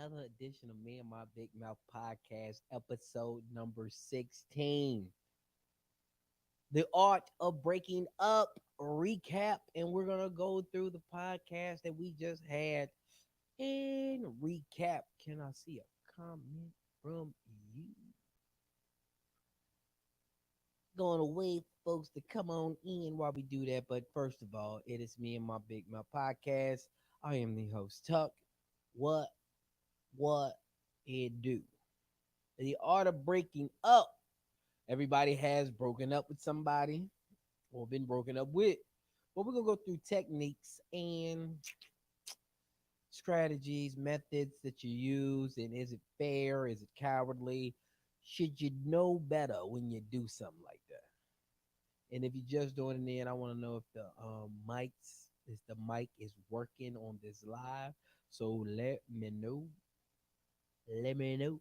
another edition of Me and My Big Mouth Podcast, episode number 16. The Art of Breaking Up recap, and we're going to go through the podcast that we just had and recap. Can I see a comment from you? Going to wait for folks to come on in while we do that. But first of all, it is Me and My Big Mouth Podcast. I am the host, Tuck. What, what it do? The art of breaking up. Everybody has broken up with somebody or been broken up with. But we're gonna go through techniques and strategies, methods that you use, and is it fair? Is it cowardly? Should you know better when you do something like that? And if you're just doing it in, I want to know if the mic is working on this live. So let me know. Let me know.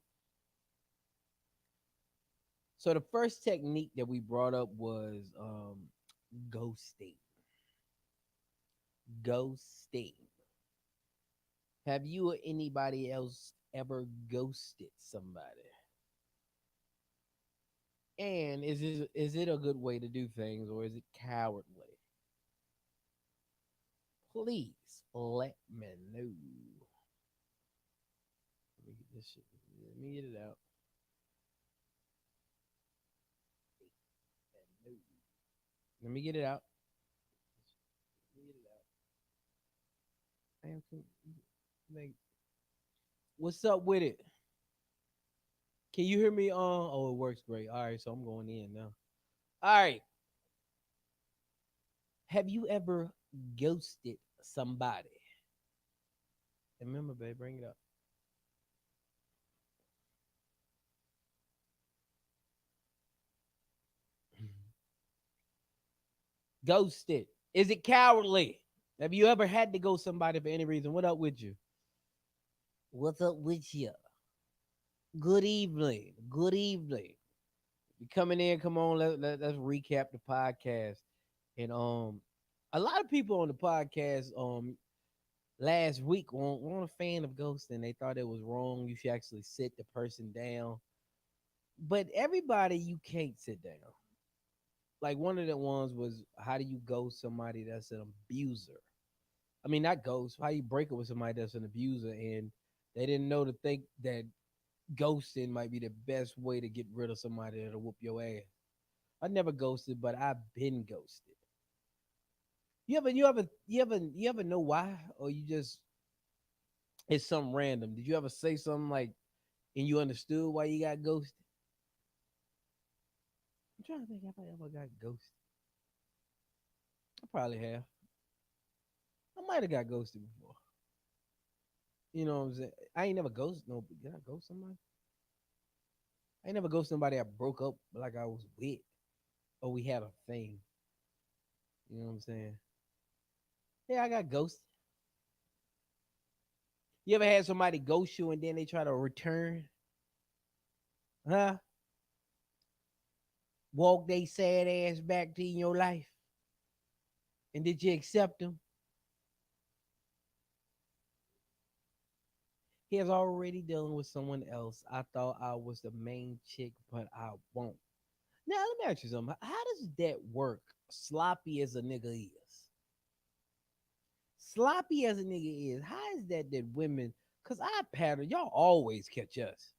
So the first technique that we brought up was ghosting. Ghosting. Have you or anybody else ever ghosted somebody? And is it a good way to do things or is it cowardly? Please let me know. Let me get this shit. Let me get it out. Let me get it out. Let me get it out. Damn, like, what's up with it? Can you hear me? Oh, it works great. All right, so I'm going in now. All right. Have you ever ghosted somebody? Remember, babe, bring it up. Ghosted. Is it cowardly? Have you ever had to ghost somebody for any reason? What up with you? What's up with you? Good evening. Good evening. You coming in? Come on. Let's recap the podcast. And a lot of people on the podcast last week weren't a fan of ghosting. They thought it was wrong. You should actually sit the person down. But everybody, you can't sit down. Like one of the ones was, how do you ghost somebody that's an abuser? I mean, not ghost. How you break up with somebody that's an abuser, and they didn't know to think that ghosting might be the best way to get rid of somebody that'll whoop your ass. I never ghosted, but I've been ghosted. You ever know why, or you just it's something random? Did you ever say something like, and you understood why you got ghosted? I'm trying to think if I ever got ghosted. I probably have. I might have got ghosted before. You know what I'm saying? I ain't never ghosted no. Did I ghost somebody? I ain't never ghosted somebody I broke up like I was with, or we had a thing. You know what I'm saying? Yeah, I got ghosted. You ever had somebody ghost you and then they try to return? Huh? Walk they sad ass back to your life, and did you accept them? He is already dealing with someone else. I thought I was the main chick, but I won't. Now let me ask you something. How does that work? Sloppy as a nigga is. Sloppy as a nigga is. How is that women? Cause I pattern y'all always catch us.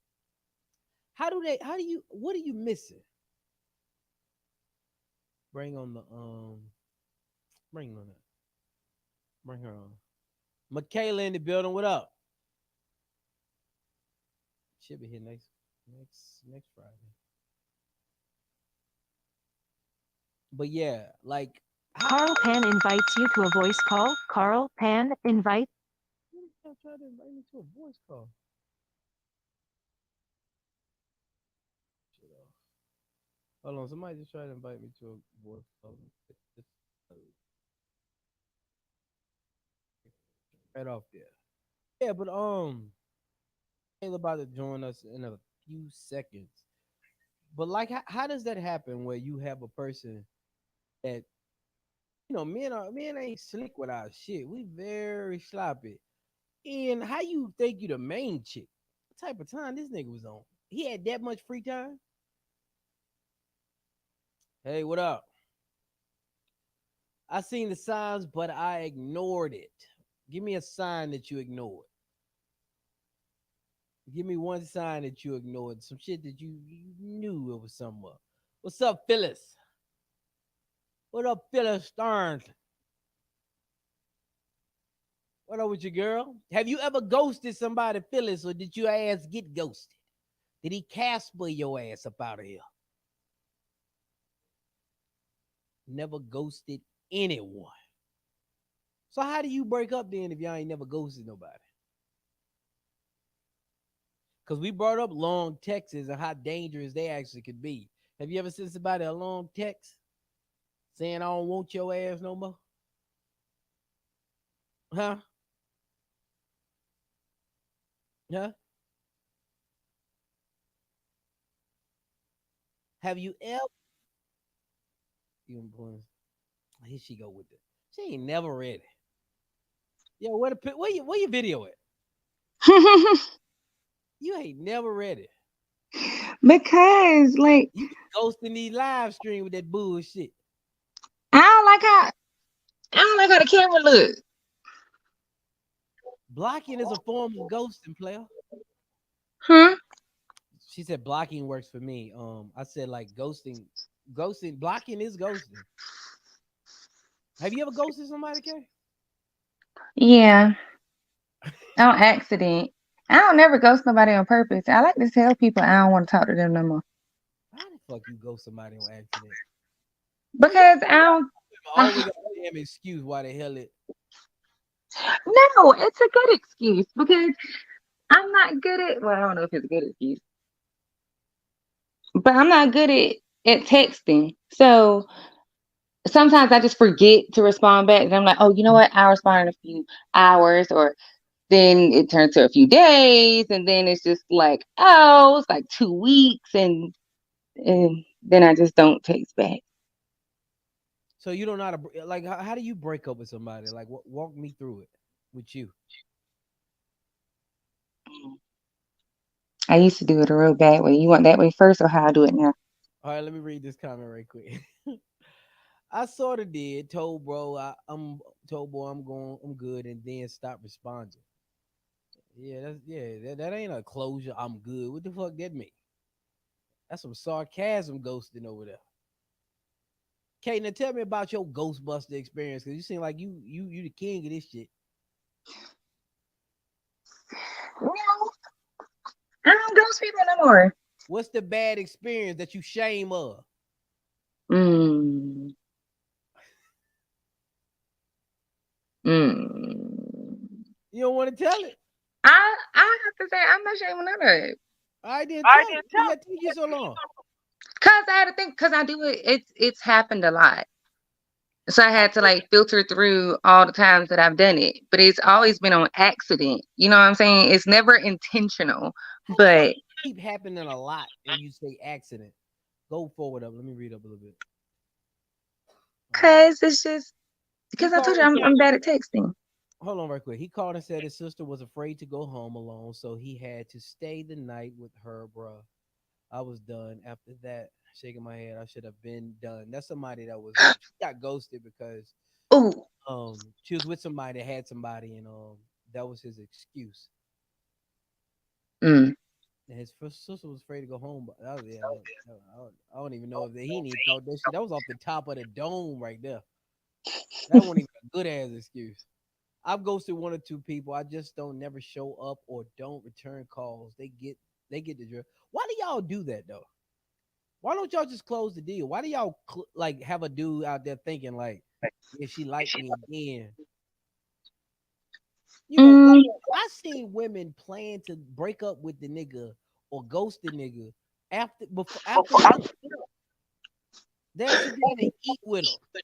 How do they? How do you? What are you missing? Bring on the Bring on that. Bring her on. Michaela in the building. What up? She'll be here next Friday. But yeah, like how Carl Pan invites you to a voice call. Carl Pan invite. I try to invite me to a voice call. Shit off. Hold on, somebody just tried to invite me to a voice call. Just, uh, right off there. Yeah, but Taylor about to join us in a few seconds. But like, how does that happen where you have a person that men ain't slick with our shit. We very sloppy. And how you think you the main chick? What type of time this nigga was on? He had that much free time? Hey, what up? I seen the signs, but I ignored it. Give me a sign that you ignored. Give me one sign that you ignored. Some shit that you knew it was somewhere. What's up, Phyllis? What up, Phyllis Stearns? What up with you, girl? Have you ever ghosted somebody, Phyllis, or did your ass get ghosted? Did he Casper your ass up out of here? Never ghosted anyone. So how do you break up then if y'all ain't never ghosted nobody? Because we brought up long texts and how dangerous they actually could be. Have you ever sent somebody a long text saying I don't want your ass no more? Huh? Huh? Have you ever? Here she go with it. She ain't never read it. Yo, where your video at? You ain't never read it. Because like You be ghosting these live stream with that bullshit. I don't like how the camera look. Blocking is a form of ghosting, player. Huh? She said blocking works for me. I said like ghosting, blocking is ghosting. Have you ever ghosted somebody, Kay? Yeah. On accident. I don't never ghost nobody on purpose. I like to tell people I don't want to talk to them no more. How the fuck you ghost somebody on accident? Well, yeah, Because I don't always got a damn excuse why the hell it. no, it's a good excuse because I'm not good at well, I don't know if it's a good excuse, but I'm not good at texting. So sometimes I just forget to respond back and I'm like, oh, you know what? I'll respond in a few hours or then it turns to a few days and then it's just like, oh, it's like 2 weeks and then I just don't text back. So you don't know how to like. How do you break up with somebody? Like, walk me through it with you. I used to do it a real bad way. You want that way first or how I do it now? All right, let me read this comment right quick. I sort of did. I'm told boy I'm good, and then stop responding. That ain't a closure. I'm good. What the fuck that mean? That's some sarcasm ghosting over there. Okay, now tell me about your Ghostbuster experience because you seem like you the king of this shit. No, I don't ghost people no more. What's the bad experience that you shame of? Mm. Mm. You don't want to tell it. I have to say I'm not ashamed of none of it. I didn't tell it. Why that took you so long? Cause I had to think because I do it. It's happened a lot. So I had to like filter through all the times that I've done it. But it's always been on accident. You know what I'm saying? It's never intentional. How the fuck But keep happening a lot and you say accident? Go forward up. Let me read up a little bit. cause it's just He because I told called you and I'm bad at texting. hold on right quick. He called and said his sister was afraid to go home alone, so he had to stay the night with her, bruh. I was done. After that, shaking my head, I should have been done. That's somebody that was she got ghosted because Oh, she was with somebody that had somebody and that was his excuse. mm. And his first sister was afraid to go home, but I don't even know if he even thought that shit. That was off the top of the dome right there. That wasn't even a good ass excuse. I've ghosted one or two people. I just don't never show up or don't return calls. They get the drift. Why do y'all do that though? Why don't y'all just close the deal? Why do y'all like have a dude out there thinking like, if she liked me again, like Mm. I seen women plan to break up with the nigga or ghost the nigga after months. They'll sit down and eat with him,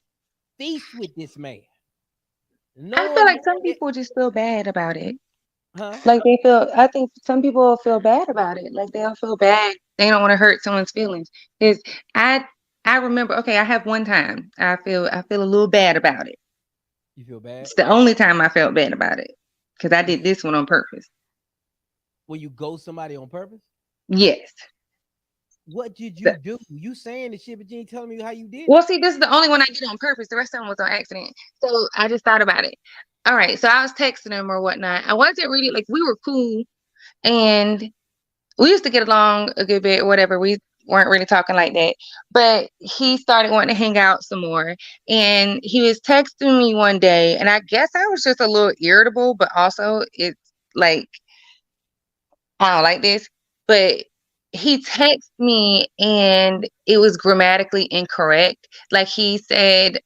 feast with this man. I feel No, like some people just feel bad about it. huh? Like I think some people feel bad about it. Like they'll feel bad. They don't want to hurt someone's feelings. Is I I remember, okay, I have one time I feel a little bad about it. You feel bad? It's the only time I felt bad about it. because I did this one on purpose. When you ghost somebody on purpose? Yes. What did So- you do? You saying the shit, but you ain't telling me how you did well, it. see, this is the only one I did on purpose. The rest of them was on accident. So I just thought about it. All right. So I was texting him or whatnot. I wasn't really like we were cool, and we used to get along a good bit or whatever. We weren't really talking like that. But he started wanting to hang out some more. And he was texting me one day. And I guess I was just a little irritable, but also it's like, I don't like this. But he texted me and it was grammatically incorrect. Like he said,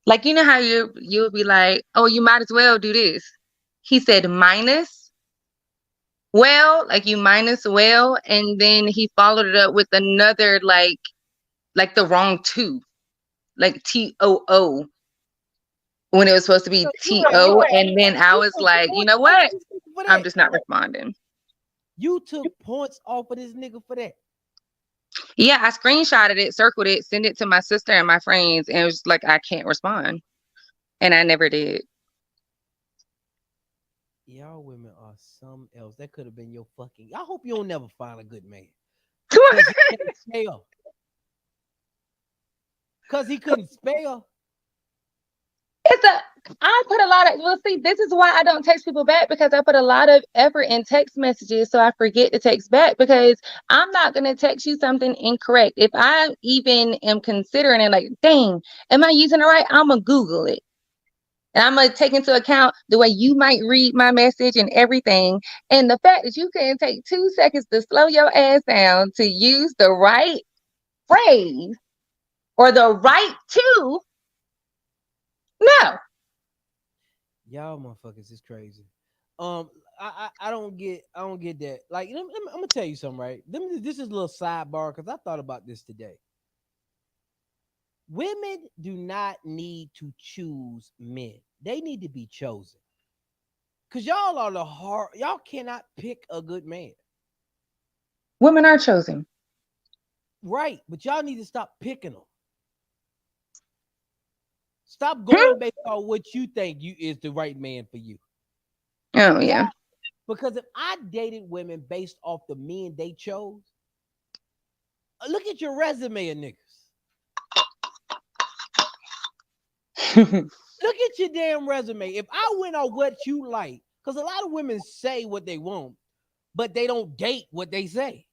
like you know how you'll be like, oh, you might as well do this. He said minus well, like you minus well, and then he followed it up with another like the wrong two, like TOO when it was supposed to be So TO, and then I you was took like, you points know off what? of this nigga for I'm that. just not responding. You took points off of this nigga for that. Yeah, I screenshotted it, circled it, sent it to my sister and my friends, and it was like I can't respond, and I never did. Y'all women are some else. That could have been your fucking. I hope you don't never find a good man. Cause he couldn't spell. Cause he couldn't spell. It's a I put a lot of well see this is why I don't text people back because I put a lot of effort in text messages so I forget to text back because I'm not gonna text you something incorrect. If I even am considering it like, dang, am I using it right? I'm gonna Google it. And I'm gonna take into account the way you might read my message and everything. And the fact that you can take 2 seconds to slow your ass down to use the right phrase or the right to, no. Y'all motherfuckers is crazy. I don't get that. Like, I'm gonna tell you something, right? This is a little sidebar because I thought about this today. Women do not need to choose men; they need to be chosen. Cause y'all are the hard. Y'all cannot pick a good man, Women are chosen. right? But y'all need to stop picking them. Stop Hmm? going based on what you think you is the right man for you. Oh Cause yeah. because if I dated women based off the men they chose, look at your resume of niggas. Look at your damn resume. If I went on what you like, because a lot of women say what they want, but they don't date what they say.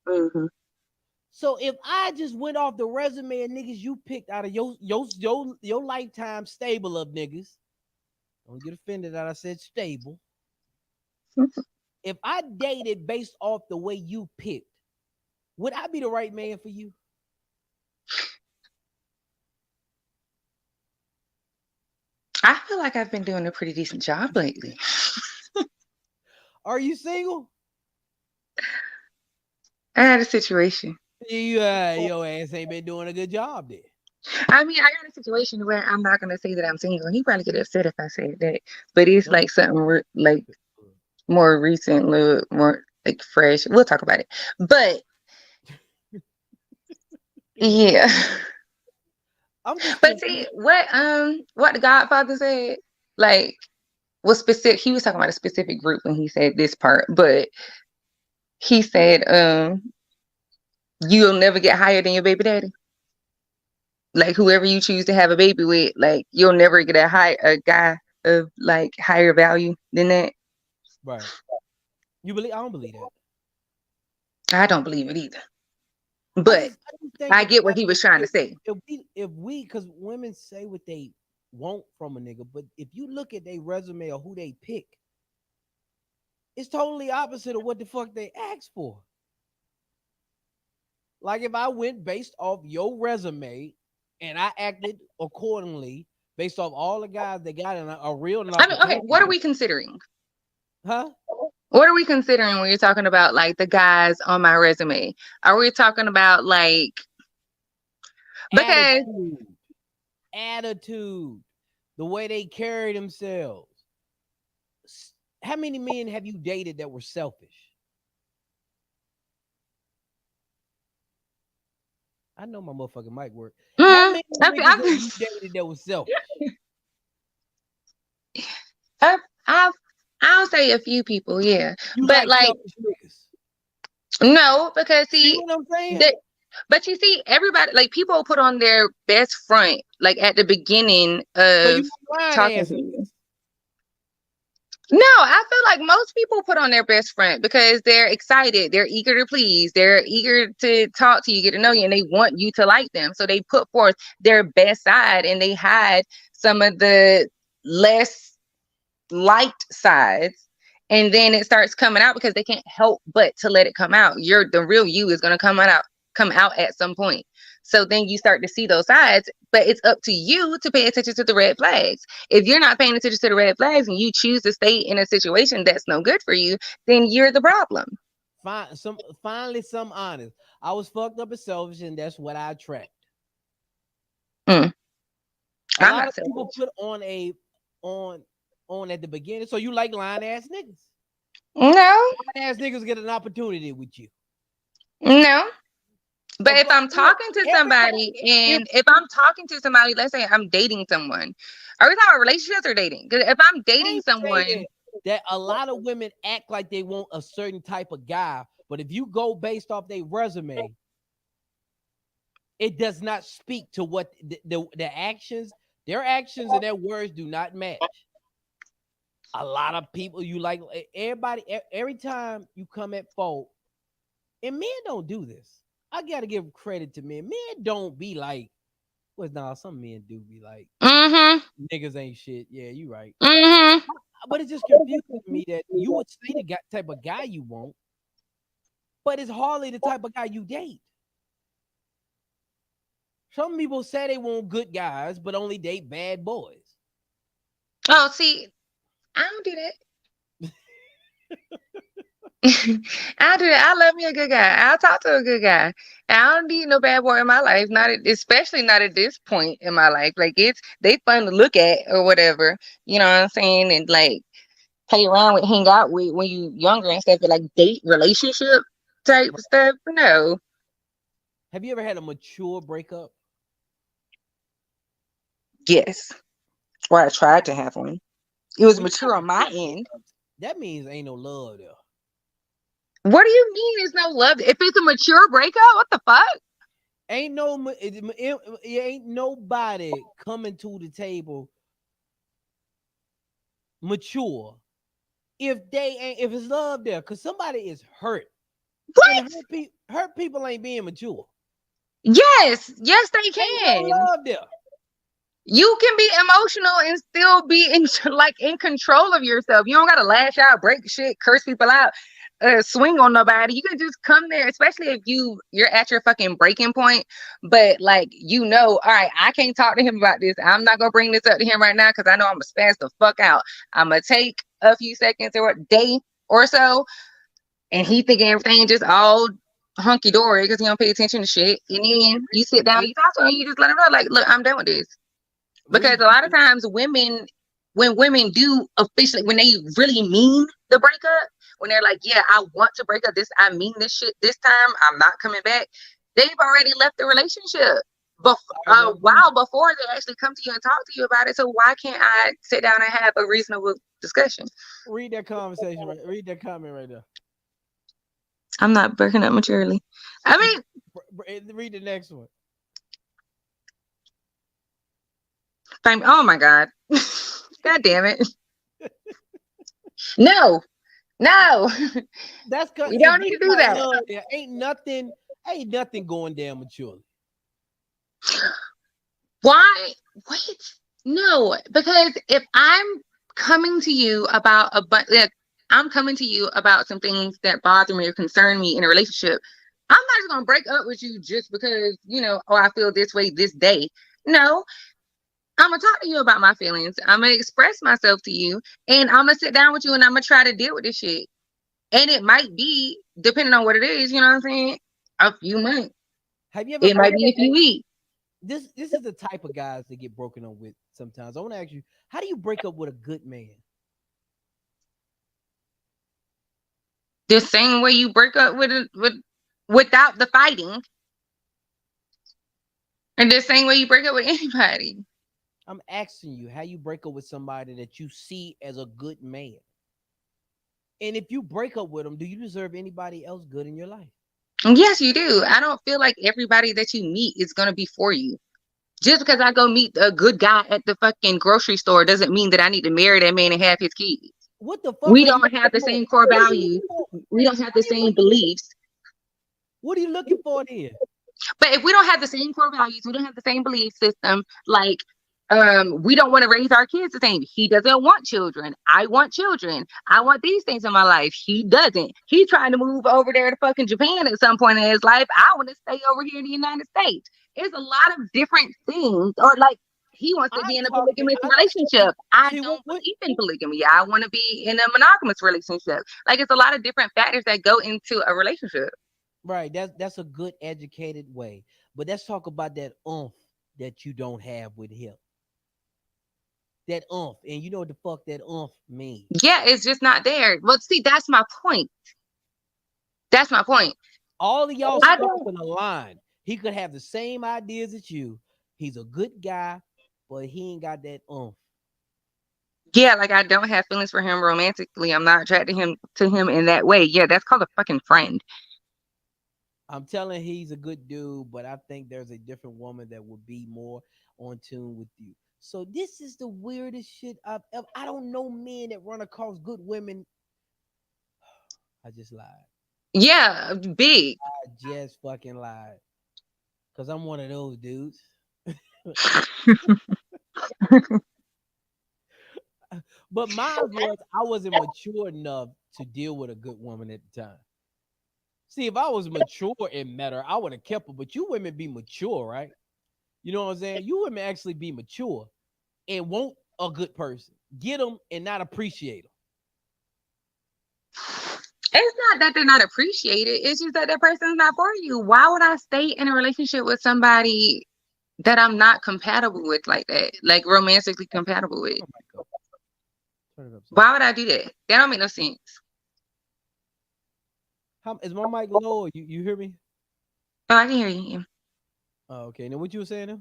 Mhm. So if I just went off the resume of niggas you picked out of your lifetime stable of niggas, don't get offended that I said stable. If I dated based off the way you picked, would I be the right man for you? I feel like I've been doing a pretty decent job lately. Are you single? I had a situation. Your ass ain't been doing a good job there. I mean, I got a situation where I'm not gonna say that I'm single. He probably get upset if I said that, but it's Don't like something like more recent, little more like fresh. We'll talk about it. But yeah. I'm just But see confused. what the Godfather said, like was specific. He was talking about a specific group when he said this part, but he said you'll never get higher than your baby daddy. Like whoever you choose to have a baby with, like you'll never get a guy of like higher value than that. Right. You believe I don't believe that. I don't believe it either. I But just I just think I if get I what he was trying to if, say. if we because women say what they want from a nigga, but if you look at their resume or who they pick, it's totally opposite of what the fuck they asked for. Like if I went based off your resume and I acted accordingly based off all the guys that got in a real I mean, okay, opportunity, what are we considering? huh? What are we considering when you're talking about like the guys on my resume? Are we talking about like because Attitude, attitude, the way they carry themselves. How many men have you dated that were selfish? I know my motherfucking mic work. How mm, many I, niggas have I, you dated that was selfish? say a few people, yeah. You But like like, selfish niggas. no, because See see, what I'm saying? the but you see, everybody like people put on their best front like at the beginning So of you like lying talking ass to you. niggas. No, I feel like most people put on their best friend because they're excited, they're eager to please, they're eager to talk to you, get to know you, and they want you to like them. So they put forth their best side and they hide some of the less liked sides. And then it starts coming out because they can't help but to let it come out. The real you is gonna come out at some point. So then you start to see those sides, but it's up to you to pay attention to the red flags. If you're not paying attention to the red flags and you choose to stay in a situation that's no good for you, then you're the problem. Finally some honest. I was fucked up and selfish, and that's what I attract. Mm, A I'm lot not of people selfish. put on on at the beginning. So you like lying ass niggas. No, Lying ass niggas get an opportunity with you. no. But if But I'm look, talking to everybody somebody, if and if I'm talking to somebody, let's say I'm dating someone. Are we talking about relationships or dating? Because if I'm I dating ain't saying someone, that a lot of women act like they want a certain type of guy, but if you go based off their resume, it does not speak to what the actions, their actions and their words do not match. A lot of people you like everybody every time you come at fault, and men don't do this. I gotta give credit to men. Men don't be like, well, nah, some men do be like, mm-hmm, niggas ain't shit. Yeah, you right. mm-hmm. But it's just confusing to me that you would say the type of guy you want, but it's hardly the type of guy you date. Some people say they want good guys, but only date bad boys. Oh, see, I don't do that. I'll do that. I love me a good guy. I'll talk to a good guy. I don't need no bad boy in my life. Especially not at this point in my life. Like they fun to look at or whatever. You know what I'm saying? And like play around with, hang out with when you younger and stuff. But like date relationship type stuff. No. Have you ever had a mature breakup? Yes. Or I tried to have one. It was When you got mature on my mature end. breakups, that means ain't no love there. What do you mean? There's no love? If it's a mature breakup, what the fuck? It ain't nobody coming to the table mature if it's love there, because somebody is hurt, and What? hurt people ain't being mature. Yes, yes, they Ain't no can. love there. You can be emotional and still be in like in control of yourself. You don't gotta lash out, break shit, curse people out, swing on nobody. You can just come there, especially if you're at your fucking breaking point. But like all right, I can't talk to him about this. I'm not gonna bring this up to him right now because I know I'm gonna spaz the fuck out. I'm gonna take a few seconds or a day or so, and he thinking everything just all hunky dory because he don't pay attention to shit. And then you sit down, you talk to him, you just let him know, like, look, I'm done with this. Because Read, a lot of times when women do officially, when they really mean the breakup, when they're like, yeah, I want to break up this, I mean this shit this time, I'm not coming back, they've already left the relationship a while before they actually come to you and talk to you about it. So why can't I sit down and have a reasonable discussion? read that conversation. Read that comment right there. I'm not breaking up maturely. I mean, Read the next one. oh my God. God damn it. No, no. That's cause We if don't need you to do got that. love, there ain't nothing going down maturely. Why? Wait. No, because if I'm coming to you about I'm coming to you about some things that bother me or concern me in a relationship, I'm not just gonna break up with you just because, oh, I feel this way this day. No, I'm gonna talk to you about my feelings. I'm gonna express myself to you, and I'm gonna sit down with you, and I'm gonna try to deal with this shit. And it might be, depending on what it is, you know what I'm saying, a few months. Have you ever It might broken be a few weeks. this is the type of guys that get broken up with sometimes. I want to ask you, how do you break up with a good man? The same way you break up without the fighting, and the same way you break up with anybody. I'm asking you how you break up with somebody that you see as a good man. And if you break up with them, do you deserve anybody else good in your life? Yes, you do. I don't feel like everybody that you meet is going to be for you. Just because I go meet a good guy at the fucking grocery store doesn't mean that I need to marry that man and have his kids. What the fuck We are you don't have looking the for? same core What are you values. looking for? We don't have What the are you same looking? beliefs. What are you looking for there? But if we don't have the same core values, we don't have the same belief system, like we don't want to raise our kids the same. He doesn't want children. I want children. I want these things in my life. He doesn't. He's trying to move over there to fucking Japan at some point in his life. I want to stay over here in the United States. It's a lot of different things. Or like he wants to be I'm in a talking. polygamous I relationship. I see don't what believe in polygamy. I want to be in a monogamous relationship. Like it's a lot of different factors that go into a relationship. right. That's a good educated way. But let's talk about that that you don't have with him. That and you know what the fuck that means. Yeah, it's just not there. Well, see, that's my point. That's my point. All of y'all I stars don't. in a line. He could have the same ideas as you. He's a good guy, but he ain't got that Yeah, like I don't have feelings for him romantically. I'm not attracted to him in that way. Yeah, that's called a fucking friend. I'm telling he's a good dude, but I think there's a different woman that would be more on tune with you. So this is the weirdest shit I've ever. I don't know men that run across good women. I just lied. Yeah, big. I just fucking lied. Cause I'm one of those dudes. But mine was I wasn't mature enough to deal with a good woman at the time. See, if I was mature and met her, I would have kept her. But you women be mature, right? You know what I'm saying? You women actually be mature and want a good person. Get them and not appreciate them. It's not that they're not appreciated. It's just that person's not for you. Why would I stay in a relationship with somebody that I'm not compatible with like that? Like romantically compatible with? Oh my God. Turn it up. Why would I do that? That don't make no sense. Is my mic low? You hear me? Oh, I can hear you. Oh, okay. Now what you were saying now?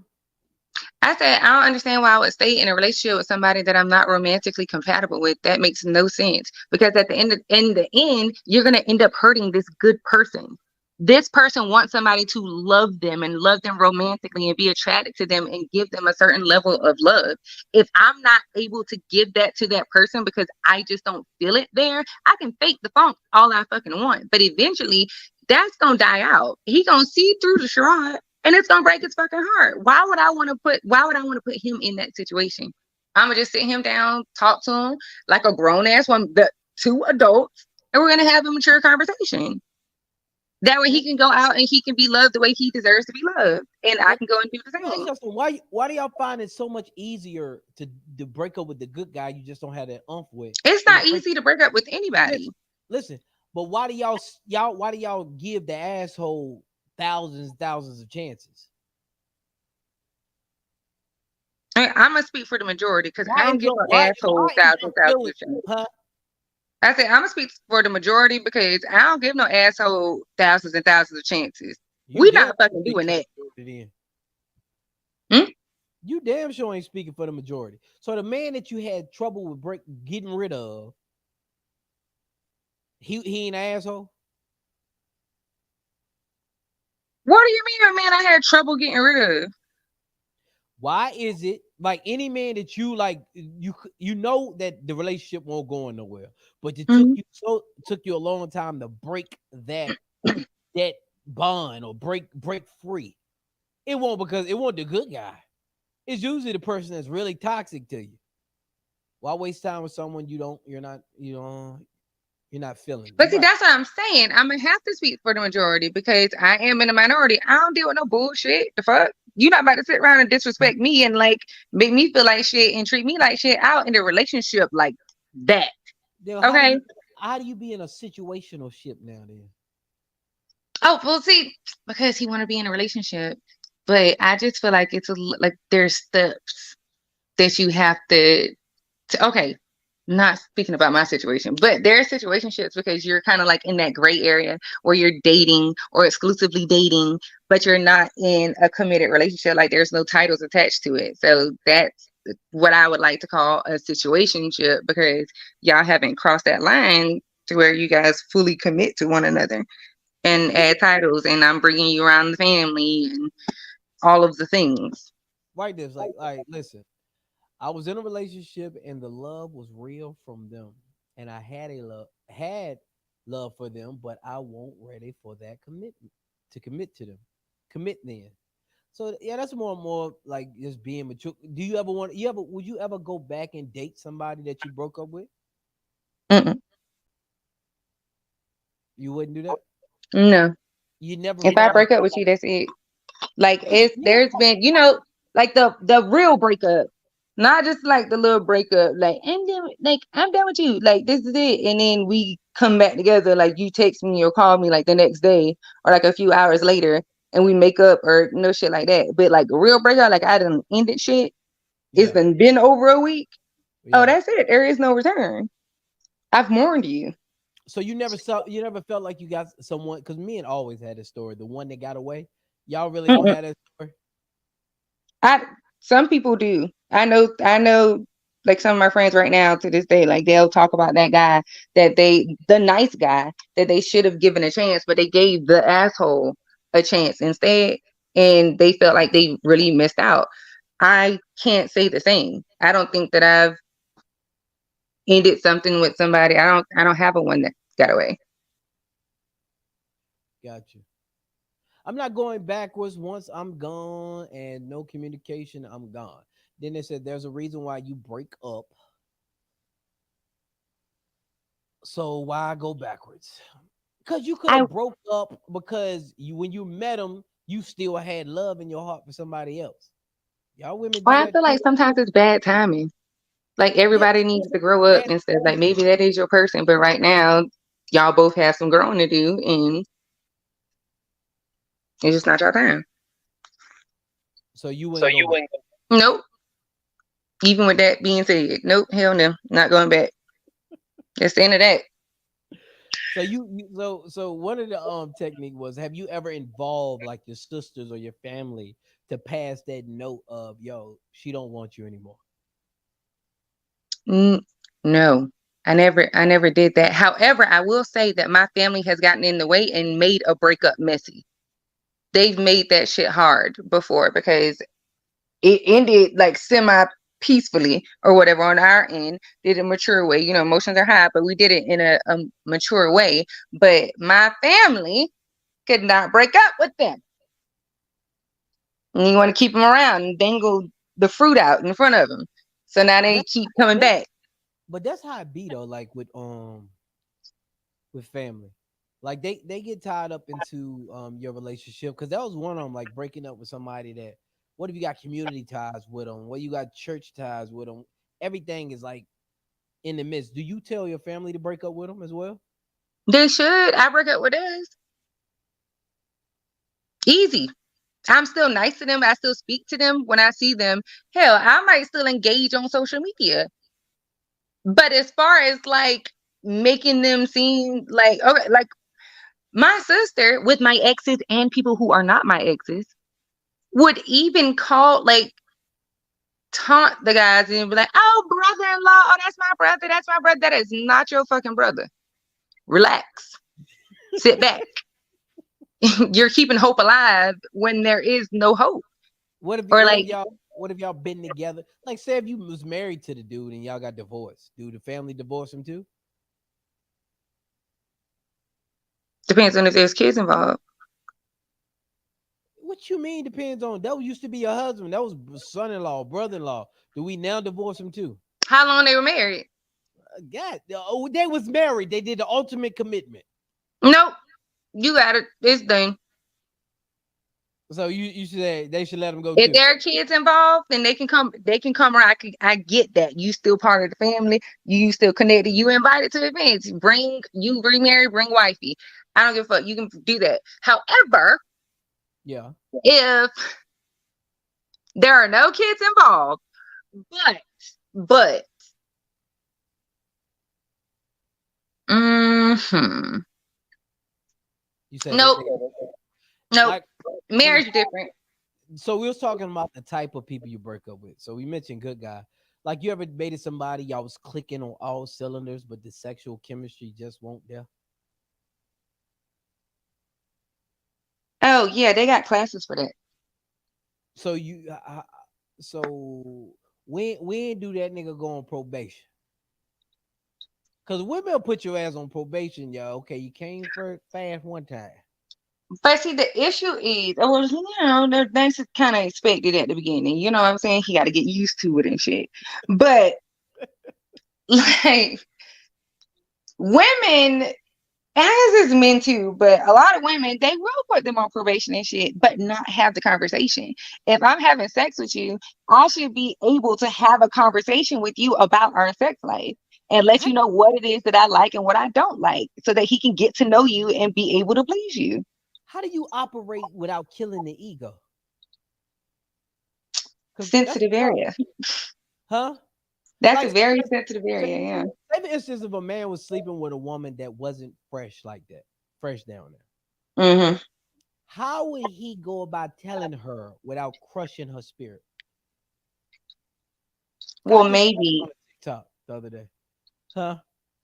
I said I don't understand why I would stay in a relationship with somebody that I'm not romantically compatible with. That makes no sense because at the end, you're gonna end up hurting this good person. This person wants somebody to love them and love them romantically and be attracted to them and give them a certain level of love. If I'm not able to give that to that person because I just don't feel it there, I can fake the funk all I fucking want. But eventually, that's gonna die out. He gonna see through the charade and it's gonna break his fucking heart. Why would I want to put him in that situation? I'm gonna just sit him down, talk to him like a grown ass woman, the two adults, and we're gonna have a mature conversation. That way he can go out and he can be loved the way he deserves to be loved. And I can go and do the Well, same. Justin, why do y'all find it so much easier to break up with the good guy you just don't have that with? It's And not easy to break up with anybody. listen, but why do y'all give the asshole thousands of chances? I'm gonna speak for the majority because I Why don't is give your no why, asshole why is your thousands feeling, of chances. huh? I said I'm gonna speak for the majority because I don't give no asshole thousands and thousands of chances. You We damn not fucking sure doing ain't that. speaking for the majority then. Hmm? You damn sure ain't speaking for the majority. So the man that you had trouble with getting rid of, he ain't an asshole. What do you mean, a man I had trouble getting rid of? Why is it like any man that you like you know that the relationship won't go nowhere, but it Mhm. took you a long time to break that bond or break free. It won't because it won't the good guy. It's usually the person that's really toxic to you. Why waste time with someone you're not feeling? But You're see, right. that's what I'm saying. I'm gonna have to speak for the majority because I am in the minority. I don't deal with no bullshit. The fuck? You're not about to sit around and disrespect me and like make me feel like shit and treat me like shit out in a relationship like that. Then Okay. how do you be in a situational ship now then? Oh, well, see, because he want to be in a relationship, but I just feel like like there's steps that you have to. Okay, not speaking about my situation, but there are situationships because you're kind of like in that gray area where you're dating or exclusively dating, but you're not in a committed relationship. Like there's no titles attached to it. So that's what I would like to call a situationship because y'all haven't crossed that line to where you guys fully commit to one another and add titles, and I'm bringing you around the family and all of the things. Right, this like listen. I was in a relationship and the love was real from them, and I had love for them, but I won't ready for that commitment to commit to them, commit then. So yeah, that's more like just being mature. Do you ever want? You ever would you ever go back and date somebody that you broke up with? Mm-mm. You wouldn't do that. No. You never If I felt like break up with you, that's it. Like you it's never there's felt been, like the real breakup. Not just like the little breakup, like I'm done with you. Like this is it. And then we come back together, like you text me or call me like the next day or like a few hours later and we make up or no shit like that. But like a real breakup, like I done ended shit. It's yeah, been over a week. Oh, yeah. that's it. There is no return. I've warned you. So you never felt like you got someone because me and always had this story. The one that got away. Y'all really don't Mm-mm. have that story. I Some people do. I know like some of my friends right now to this day, like they'll talk about that guy the nice guy that they should have given a chance, but they gave the asshole a chance instead and they felt like they really missed out. I can't say the same. I don't think that I've ended something with somebody. I don't have a one that got away. Got you. I'm not going backwards. Once I'm gone and no communication, I'm gone. Then they said there's a reason why you break up. So why go backwards? Because you could I have broke up because you when you met him, you still had love in your heart for somebody else. Y'all women do I that feel like too. sometimes it's bad timing. Like Yeah, everybody needs to grow up bad and stuff. Like timing. maybe that is your person, but right now y'all both have some growing to do and it's just not your time. So you wouldn't go back. Nope. Even with that being said, nope, hell no, not going back. That's the end of that. So so one of the technique was have you ever involved like your sisters or your family to pass that note of yo, she don't want you anymore. Mm, no, I never did that. However, I will say that my family has gotten in the way and made a breakup messy. They've made that shit hard before because it ended like semi peacefully or whatever on our end, did a mature way. Emotions are high, but we did it in a mature way. But my family could not break up with them. And you want to keep them around and dangle the fruit out in front of them. So now But they that's keep coming that's back. but that's how it be though, like with family. Like they get tied up into your relationship because that was one of them, like breaking up with somebody that what if you got community ties with them? What you got church ties with them? Everything is like in the midst. Do you tell your family to break up with them as well? They should. I break up with us. Easy. I'm still nice to them. I still speak to them when I see them. Hell, I might still engage on social media. But as far as like making them seem like okay, like my sister with my exes and people who are not my exes would even call like taunt the guys and be like, "Oh, brother-in-law, oh that's my brother, that's my brother." That is not your fucking brother. Relax, sit back. You're keeping hope alive when there is no hope. Or What if like, y'all been together? Like say if you was married to the dude and y'all got divorced, do the family divorce him too? depends on if there's kids involved. What you mean depends on that used to be your husband. That was son-in-law, brother-in-law. Do we now divorce him too? How long they were married? God, oh, they was married. They did the ultimate commitment. Nope. You got it. It's done. So you should say they should let him go If too. there are kids involved, then they can come. They can come around. I get that. You still part of the family. You still connected. You invited to events. Bring Mary. Bring wifey. I don't give a fuck. You can do that. However, Yeah. if there are no kids involved, but mm-hmm. You said Nope. Nope. like Marriage different. so we was talking about the type of people you break up with. So we mentioned good guy. Like you ever dated somebody y'all was clicking on all cylinders, but the sexual chemistry just won't there. Oh yeah, they got classes for that. So so when do that nigga go on probation? Because women will put your ass on probation, y'all. Okay, you came for fast one time. But see, the issue is, well, that's kind of expected at the beginning. You know what I'm saying? He got to get used to it and shit. But like women, as is men too, but a lot of women, they will put them on probation and shit, but not have the conversation. If I'm having sex with you, I should be able to have a conversation with you about our sex life and let How, you know what it is that I like and what I don't like so that he can get to know you and be able to please you. how do you operate without killing the ego? Because that's Sensitive tough, area. huh? That's a Like, very sensitive say, area, yeah. say for instance, if a man was sleeping with a woman that wasn't fresh like that, fresh down there, Hmm. how would he go about telling her without crushing her spirit? Well, I just saw it maybe on TikTok the other day, huh?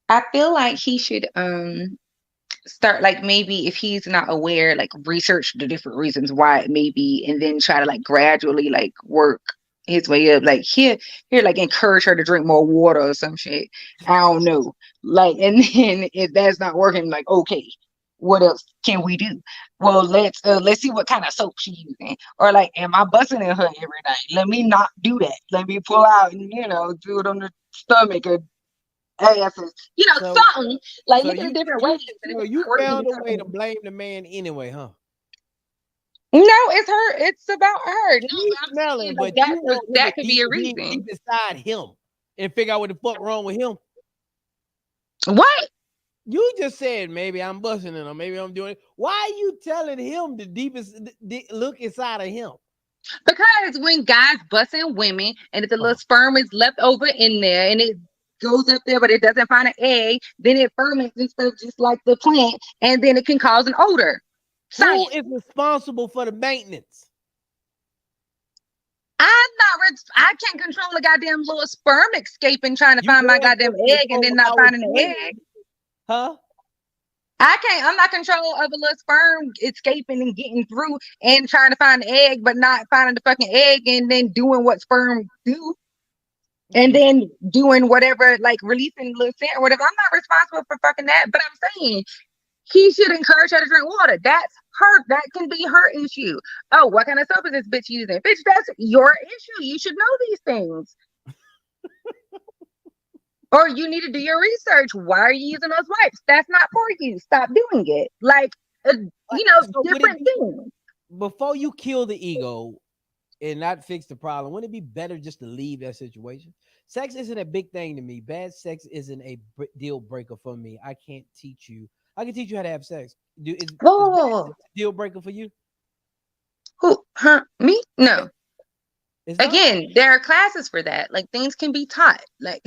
I feel like he should start, like, maybe if he's not aware, like research the different reasons why it may be, and then try to like gradually like work his way up. Like here, like encourage her to drink more water or some shit. I don't know. Like, and then if that's not working, like, okay, what else can we do? Well, let's see what kind of soap she's using. Or like, am I busting in her every night? Let me not do that. Let me pull out and do it on the stomach or asses. So, Something. Like, so look at the you different ways you that it so can you work in found a way to different. blame the man anyway, huh? No, it's her. It's about her. No, You but I'm saying smelling, like but you want him to that could be deep, a deep, reason. deep inside him and figure out what the fuck wrong with him. What? You just said maybe I'm busting it or maybe I'm doing it. Why are you telling him the deepest look inside of him? Because when guys busting women and if the little Oh, sperm is left over in there and it goes up there but it doesn't find an egg, then it ferments and stuff just like the plant, and then it can cause an odor. who Science. is responsible for the maintenance? I can't control a goddamn little sperm escaping trying to You find my going goddamn to the egg and then not 4 hours finding the swinging, egg. huh? I can't. I'm not control of a little sperm escaping and getting through and trying to find the egg, but not finding the fucking egg, and then doing what sperm do, and Mm. then doing whatever, like releasing little scent or whatever. I'm not responsible for fucking that. But I'm saying he should encourage her to drink water. That's her. That can be her issue. Oh, what kind of soap is this bitch using? Bitch, that's your issue. You should know these things. Or you need to do your research. Why are you using those wipes? That's not for you. Stop doing it. Like, So would it different be things. before you kill the ego and not fix the problem? Wouldn't it be better just to leave that situation? Sex isn't a big thing to me. Bad sex isn't a deal breaker for me. I can't teach you. I can teach you how to have sex. Whoa, Is whoa, bad whoa, whoa. sex a deal breaker for you? Who? Huh? Me? Yeah, No. it's not. Again, there are classes for that. Like, things can be taught. Like,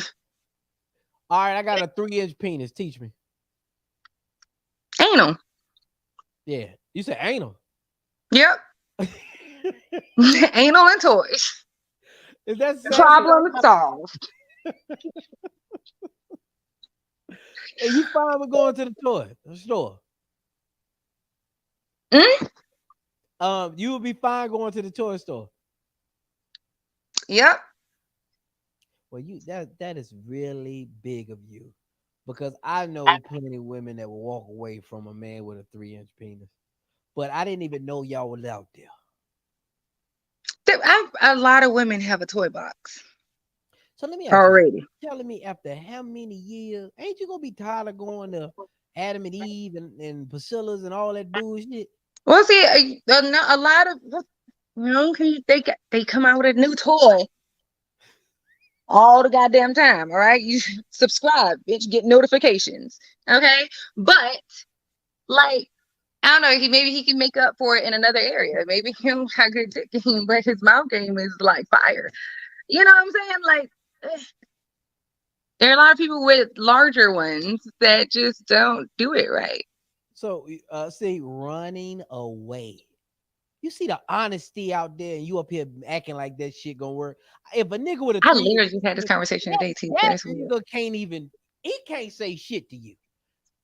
All right, I got a 3-inch penis. Teach me. anal. Yeah, you said anal. Yep. Is Anal and toys. that sex? Problem solved. And you fine with going to the toy store? Mm? You would be fine going to the toy store. Yep. Well, that is really big of you, because I know plenty of women that will walk away from a man with a 3-inch penis, but I didn't even know y'all was out there. A lot of women have a toy box So let me ask you, already. telling me after how many years ain't you gonna be tired of going to Adam and Eve and Priscilla's and all that bullshit? Well, see, a lot of, they come out with a new toy all the goddamn time. All right, you subscribe, bitch, get notifications. Okay, but like, I don't know. Maybe he can make up for it in another area. Maybe he don't have good dick game, but his mouth game is like fire. You know what I'm saying? Like, there are a lot of people with larger ones that just don't do it right. So see, running away You see the honesty out there, and you up here acting like that shit gonna work. If a nigga with a I three, literally just had this conversation today too. that That's weird. nigga can't even. He can't say shit to you.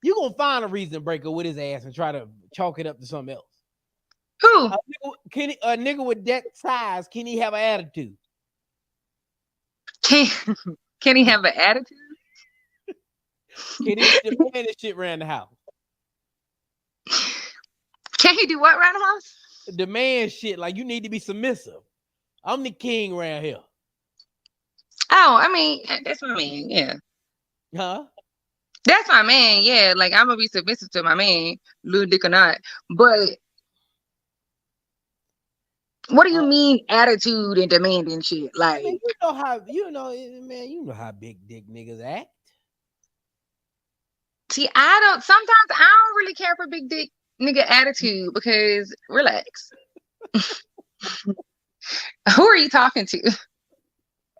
You gonna find a reason breaker with his ass and try to chalk it up to something else. Who A nigga with that size, can he have an attitude? can can he have an attitude? Can he demand this shit around the house? Can he do what around the house? Demand shit like you need to be submissive. I'm the king around here. Oh, I mean, that's my man. Yeah, Huh? that's my man. Yeah, like I'm gonna be submissive to my man, little dick or not. But what do you mean attitude and demanding shit? I Like, mean, you know how man, you know how big dick niggas act. see, sometimes I don't really care for big dick nigga attitude because relax. Who are you talking to?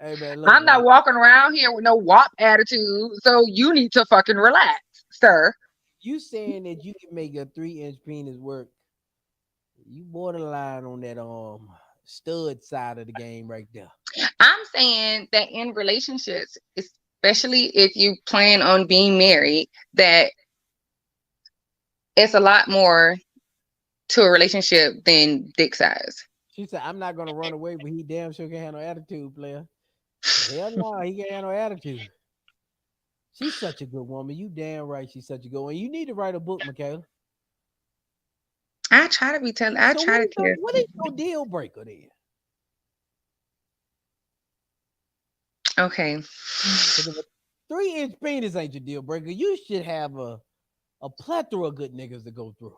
Hey man, look, I'm not walking around here with no WAP attitude, so you need to fucking relax, sir. you saying that you can make a 3-inch penis work? You borderline on that stud side of the game right there. I'm saying that in relationships, especially if you plan on being married, that it's a lot more to a relationship than dick size. She said, "I'm not gonna run away, but he damn sure can't handle attitude, player. Hell no, he can't handle attitude." She's such a good woman. You damn right, she's such a good one. You need to write a book, Michaela. I try to be telling. I So try to tell. what is your deal breaker then? Okay. 'Cause if a 3-inch penis ain't your deal breaker, you should have a plethora of good niggas to go through.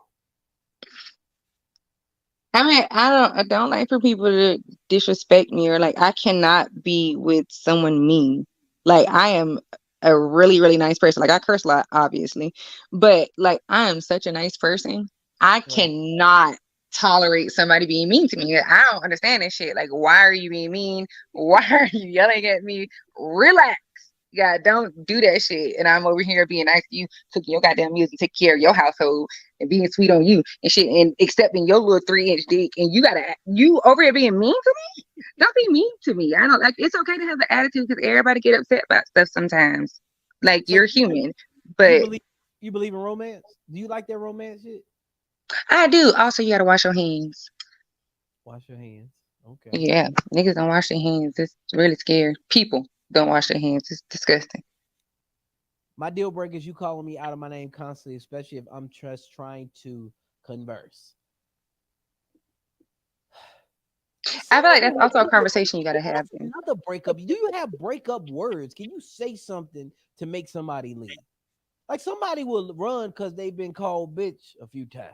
I mean, I don't like for people to disrespect me or like I cannot be with someone mean. Like I am a really, really nice person. Like I curse a lot, obviously, but like I am such a nice person. I Right. cannot tolerate somebody being mean to me. I don't understand this shit. Like, why are you being mean? Why are you yelling at me? Relax. Yeah, don't do that shit. And I'm over here being nice to you, cooking your goddamn meals and take care of your household and being sweet on you and shit and accepting your little 3-inch dick and you over here being mean to me? Don't be mean to me. I don't like it's okay to have an attitude because everybody get upset about stuff sometimes. Like So you're human. you But believe in romance? Do you like that romance shit? I do. Also, you gotta wash your hands. Wash your hands. Okay. Yeah. Niggas don't wash their hands. It's really scary. People don't wash their hands. It's disgusting. My deal breaker is you calling me out of my name constantly, especially if I'm just trying to converse. I feel like that's also a conversation you gotta have. That's another breakup. Do you have breakup words? Can you say something to make somebody leave? Like somebody will run because they've been called bitch a few times.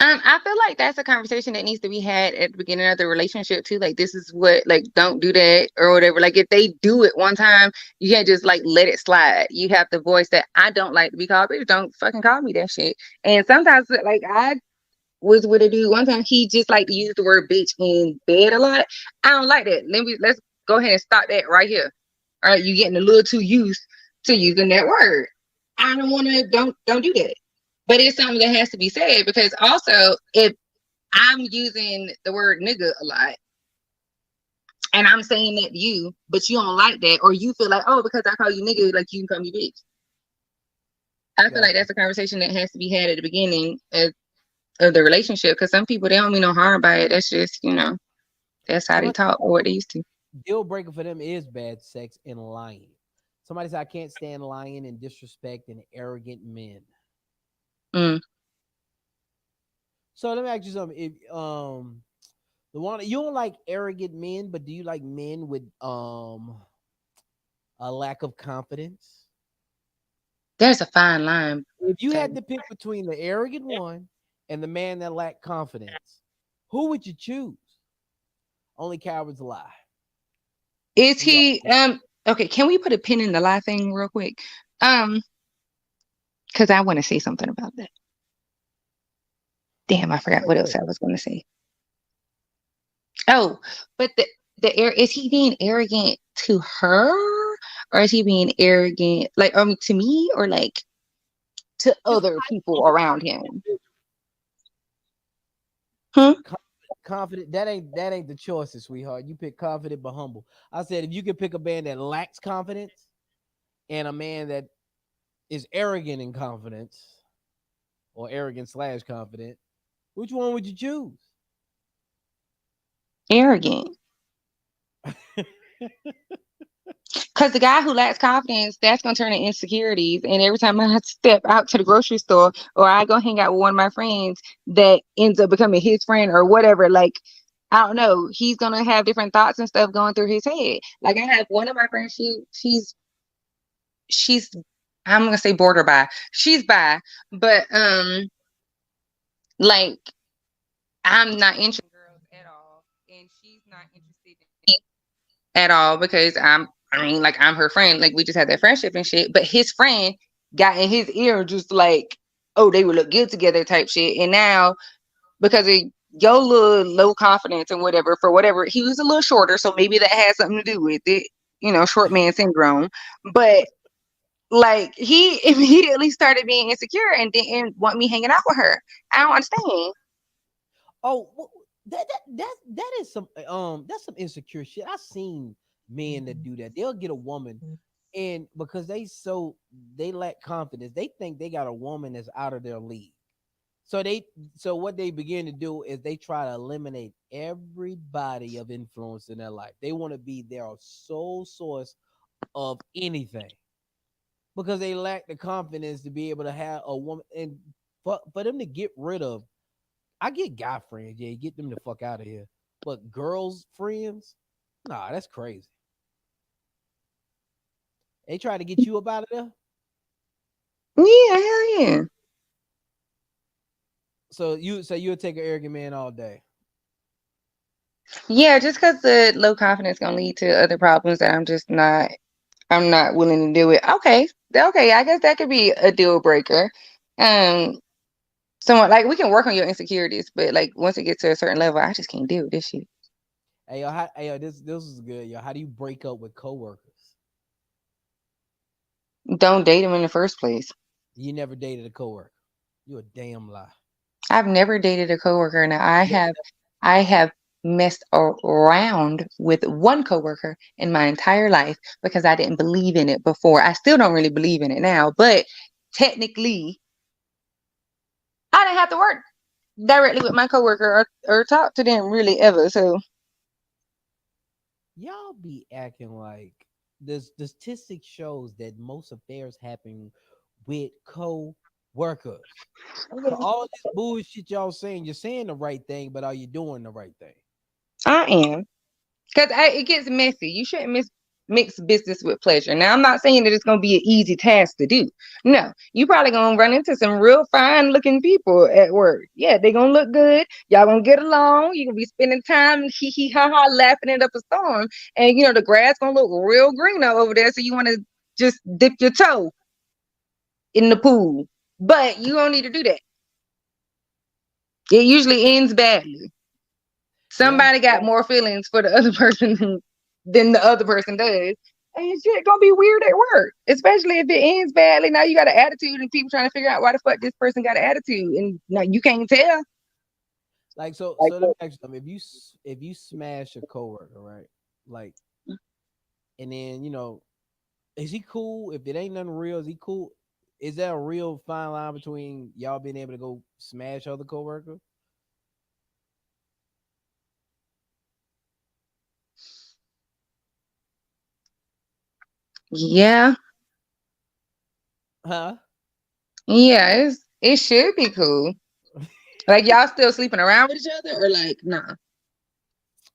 I feel like that's a conversation that needs to be had at the beginning of the relationship too. Like this is what, like, don't do that or whatever. Like if they do it one time, you can't just like let it slide. You have to voice that I don't like to be called bitch. Don't fucking call me that shit. And sometimes like I was with a dude one time, he just like to use the word bitch in bed a lot. I don't like that. Let's go ahead and stop that right here. All right, you getting a little too used to using that word. I don't wanna don't do that. But it's something that has to be said because also if I'm using the word nigga a lot and I'm saying that to you, but you don't like that, or you feel like, oh, because I call you nigga, like you can call me bitch. I feel like that's a conversation that has to be had at the beginning of the relationship because some people, they don't mean no harm by it. That's just, that's how they talk or what they used to. Deal breaker for them is bad sex and lying. Somebody said, I can't stand lying and disrespect and arrogant men. So let me ask you something. If the one you don't like arrogant men, but do you like men with a lack of confidence? There's a fine line. If you had to pick between the arrogant one and the man that lacked confidence, who would you choose? Only cowards lie. Is he okay, can we put a pin in the lie thing real quick? Because I want to say something about that. Damn, I forgot what else I was going to say. Oh, but is he being arrogant to her, or is he being arrogant like to me, or like to You other people know, around him. Hmm? confident. That ain't the choices, sweetheart. You pick confident but humble. I said if you could pick a man that lacks confidence and a man that is arrogant in confidence or arrogant slash confident, which one would you choose? Arrogant. Because the guy who lacks confidence, that's gonna turn into insecurities. And every time I step out to the grocery store or I go hang out with one of my friends that ends up becoming his friend or whatever, like I don't know, he's gonna have different thoughts and stuff going through his head. Like I have one of my friends, she's I'm gonna say border bi. She's bi, but like I'm not interested in girls at all, and she's not interested in me at all because I mean, like I'm her friend. Like we just had that friendship and shit. But his friend got in his ear just like, oh, they would look good together type shit. And now because of your little low confidence and whatever, for whatever, he was a little shorter, so maybe that has something to do with it. Short man syndrome. But like he immediately started being insecure and didn't want me hanging out with her. I don't understand. Oh, that is some that's some insecure shit. I've seen men that do that. They'll get a woman, and because they lack confidence, they think they got a woman that's out of their league. So what they begin to do is they try to eliminate everybody of influence in their life. They want to be their sole source of anything because they lack the confidence to be able to have a woman and for them to get rid of. I get guy friends, yeah, get them the fuck out of here. But girls friends, nah, that's crazy. They try to get you up out of there. Yeah, hell yeah. So you'll take an arrogant man all day. Yeah, just because the low confidence gonna lead to other problems that I'm not willing to do it. Okay. Okay, I guess that could be a deal breaker. Um, someone like we can work on your insecurities, but like once it gets to a certain level, I just can't deal with this shit. This is good, yo. How do you break up with coworkers? Don't date them in the first place. You never dated a coworker. You a damn lie. I've never dated a coworker. Now I have messed around with one coworker in my entire life because I didn't believe in it before. I still don't really believe in it now, but technically I didn't have to work directly with my coworker or talk to them really ever. So Y'all be acting like the statistic shows that most affairs happen with co-workers. So all this bullshit y'all saying, you're saying the right thing, but are you doing the right thing? I am. Because it gets messy. You shouldn't mix business with pleasure. Now, I'm not saying that it's going to be an easy task to do. No, you probably going to run into some real fine looking people at work. Yeah, they're going to look good. Y'all going to get along. You're going to be spending time hee hee ha ha laughing it up a storm. And, the grass going to look real green over there. So you want to just dip your toe in the pool. But you don't need to do that. It usually ends badly. Yeah. Somebody got more feelings for the other person than the other person does. And shit gonna be weird at work, especially if it ends badly. Now you got an attitude, and people trying to figure out why the fuck this person got an attitude, and now you can't tell. Like so let me ask you something. If you smash a coworker, right? Like, and then is he cool? If it ain't nothing real, is he cool? Is there a real fine line between y'all being able to go smash other coworkers? Yeah, Huh? yeah, it should be cool. Like y'all still sleeping around with each other, or like nah?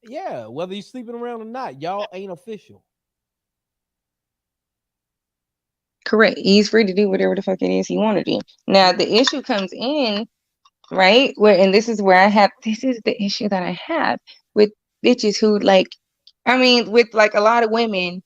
Yeah, whether you sleeping around or not, y'all ain't official. Correct. He's free to do whatever the fuck it is he want to do. Now Yeah. the issue comes in right where, and this is where this is the issue that I have with bitches who like, I mean, with like a lot of women